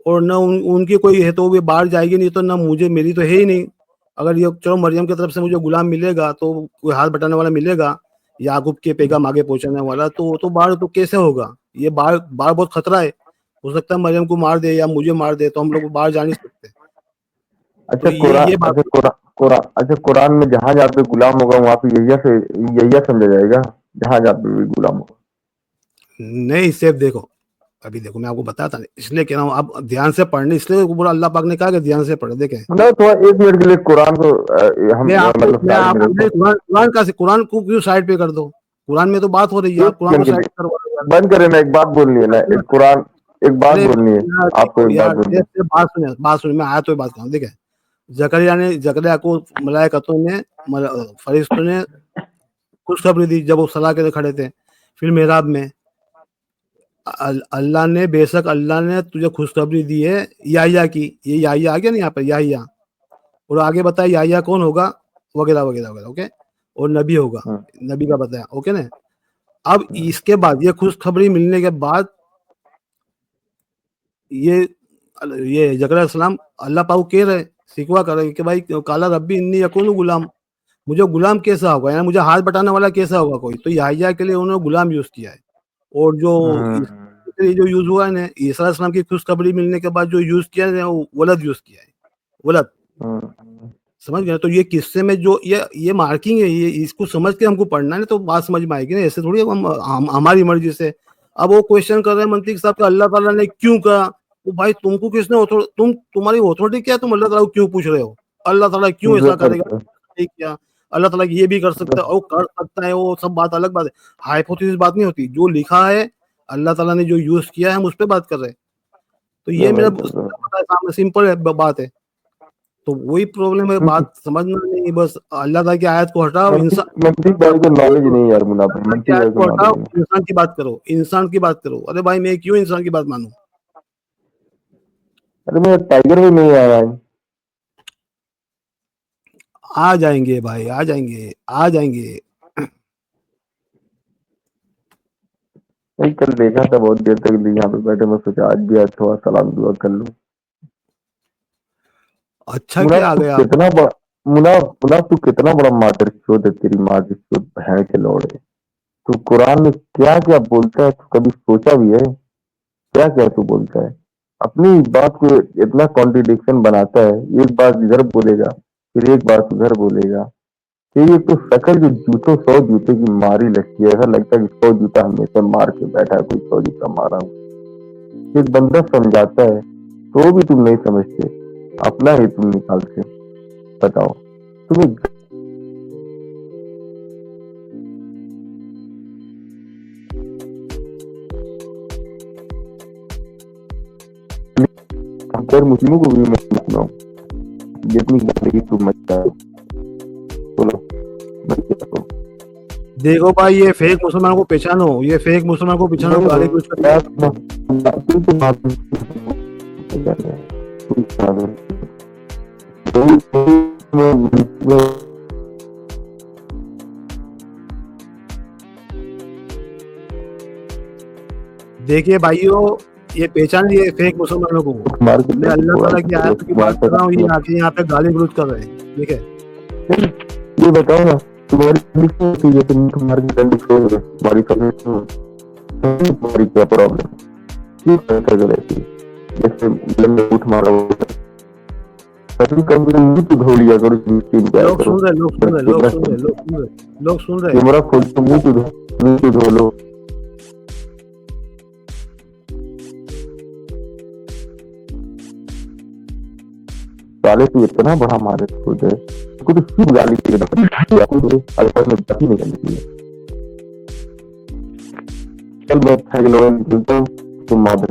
और न उनकी कोई है, तो वे बाहर जाएगी नहीं, तो न मेरी तो है ही नहीं। अगर ये चलो मरियम की तरफ से मुझे गुलाम मिलेगा, तो कोई हाथ बटाने वाला मिलेगा, याकूब के पैगाम आगे पहुंचाने वाला, तो बाहर तो कैसे होगा? ये बाहर बहुत खतरा है, हो सकता है मरियम को मार दे या मुझे मार दे, तो हम लोग बाहर जा नहीं सकते। तो अच्छा कुरान ये बात अच्छा कुरान में जहां जहाँ पे गुलाम होगा वहां पे यहिया समझा जाएगा, जहां जहाँ पे भी गुलाम होगा। नहीं, सिर्फ देखो, अभी देखो मैं आपको बताता नहीं, इसलिए कह रहा हूँ आप ध्यान से पढ़ने, इसलिए पूरा अल्लाह पाक ने कहा कि ध्यान से पढ़े। देखें, मतलब थोड़ा 1 मिनट के लिए कुरान को हम मतलब मैं साइड में आपको रखो। कुरान को क्यों साइड पे कर दो? कुरान में तो बात हो रही है, आप एक कुरान को सेकंड के साइड लिए करवा दो यार। बंद करें ना, एक बात बोलनी है ना, एक बात अरे बोलनी है, यार आपको देखो एक बात यार, बोलनी है। बात सुनिए, मैं आया तो बात करूँ। देखिए, जकरिया को मलाइकतों ने, फरिश्तों ने खुशखबरी दी जब वो सलाह के लिए खड़े थे, फिर मेहराब में अल्लाह ने तुझे खुशखबरी दी है याह्या की। ये याह्या आ गया ना यहाँ पर, याह्या, और आगे बताया याह्या कौन होगा, वगैरह वगैरह वगैरह। ओके, और नबी होगा, नबी का बताया। ओके ना, अब इसके बाद ये खुशखबरी मिलने के बाद ये जकरिया सलाम अल्लाह पाक कह रहे, सिकवा कर रहे कि भाई काला रब्बी इन्नी यकून गुलाम, मुझे गुलाम कैसा होगा, यानी मुझे हाथ बटाने वाला कैसा होगा कोई। तो याह्या के लिए उन्होंने गुलाम यूज किया है। और जो जो यूज हुआ है ना, ईसा अलैहिस्सलाम की खुशखबरी मिलने के बाद जो यूज किया है वो वलद यूज किया है, वलद। समझ गए? तो ये किस्से में जो ये मार्किंग है, ये इसको समझ के हमको पढ़ना है, तो बात समझ में आएगी ना, ऐसे थोड़ी हमारी मर्जी से। अब वो क्वेश्चन कर रहे हैं मंतिक साहब का, अल्लाह ताला ने क्यों कहा? वो भाई तुमको किसने तुम्हारी अथॉरिटी क्या है, तुम अल्लाह ताला को क्यों पूछ रहे हो? अल्लाह ताला क्यों ऐसा करेगा, नहीं किया? अल्लाह ताला ये भी कर सकता है और कर सकता है, वो सब बात अलग बात है, हाइपोथेसिस बात नहीं होती। जो लिखा है अल्लाह ताला ने जो यूज किया है हम उस पर बात कर रहे हैं। तो ये मेरा पता है सामने सिंपल है बात है। तो वही प्रॉब्लम है, बात समझना नहीं, बस अल्लाह ताला की आयत को हटाओ, इंसान मंतिक भाई को नॉलेज नहीं यार मुनाफा, की मंतिक भाई आयत को को हटाओ, नॉलेज नहीं। इंसान की बात करो, इंसान की बात करो। अरे भाई मैं क्यों इंसान की बात मानूं? अरे मैं टाइगर भी नहीं आया है। आ जाएंगे भाई, आ जाएंगे, आ जाएंगे। नहीं कल देखा था बहुत देर तक यहाँ पे बैठे, मैं सोचा आज भी आज थोड़ा सलाम दुआ कर लूं। अच्छा क्या आ तू गया? कितना बड़ा मुनाफ तू कितना बड़ा मादर चोद है, तेरी माँ की चोद बहन के लौड़े। तू कुरान में क्या क्या बोलता है, तू कभी सोचा भी है? क्या क्या तू बोलता है? अपनी बात को इतना कॉन्ट्रिडिक्शन बनाता है, एक बात इधर बोलेगा फिर एक बात उधर बोलेगा। ये तो शक्ल जो जूतों 100 जूते की मारी लगती है, ऐसा लगता है कि 100 जूता हमेशा मार के बैठा है, कोई 100 जूता मारा हूँ। एक बंदा समझाता है तो भी तुम नहीं समझते, अपना ही तुम निकालते। बताओ तुम्हें गैर मुस्लिमों को भी मैं सुनाऊं जितनी गंदगी तुम मचता है। बोलो मैं क्या करूं? देखो भाई ये फेक मुसलमान को पहचानो, ये फेक मुसलमान को पहचानो, गाली गलौज देखिए भाइयों, ये पहचान लिए फेक मुसलमानों को। मैं अल्लाह ताला की आयत की बात कर रहा हूँ, ये आके यहाँ पे गाली गलौज कर रहे हैं। ठीक है, ये बताओ ना तुम्हारी तुम्हारी तुम्हारी तुम्हारी क्या प्रॉब्लम? जैसे उठ मारा मुंह तो धो लिया करो, लोग सुन रहे, लोग सुन रहे, लोग सुन रहे, लोग सुन रहे, लोग सुन रहे। कैमरा खोल के मुंह तो धो लो। साले तू इतना बड़ा मारे हो जाए, तो सिर्फ गाली चाहिए, बात ही नहीं करनी चाहिए। चल मैं तुम मादर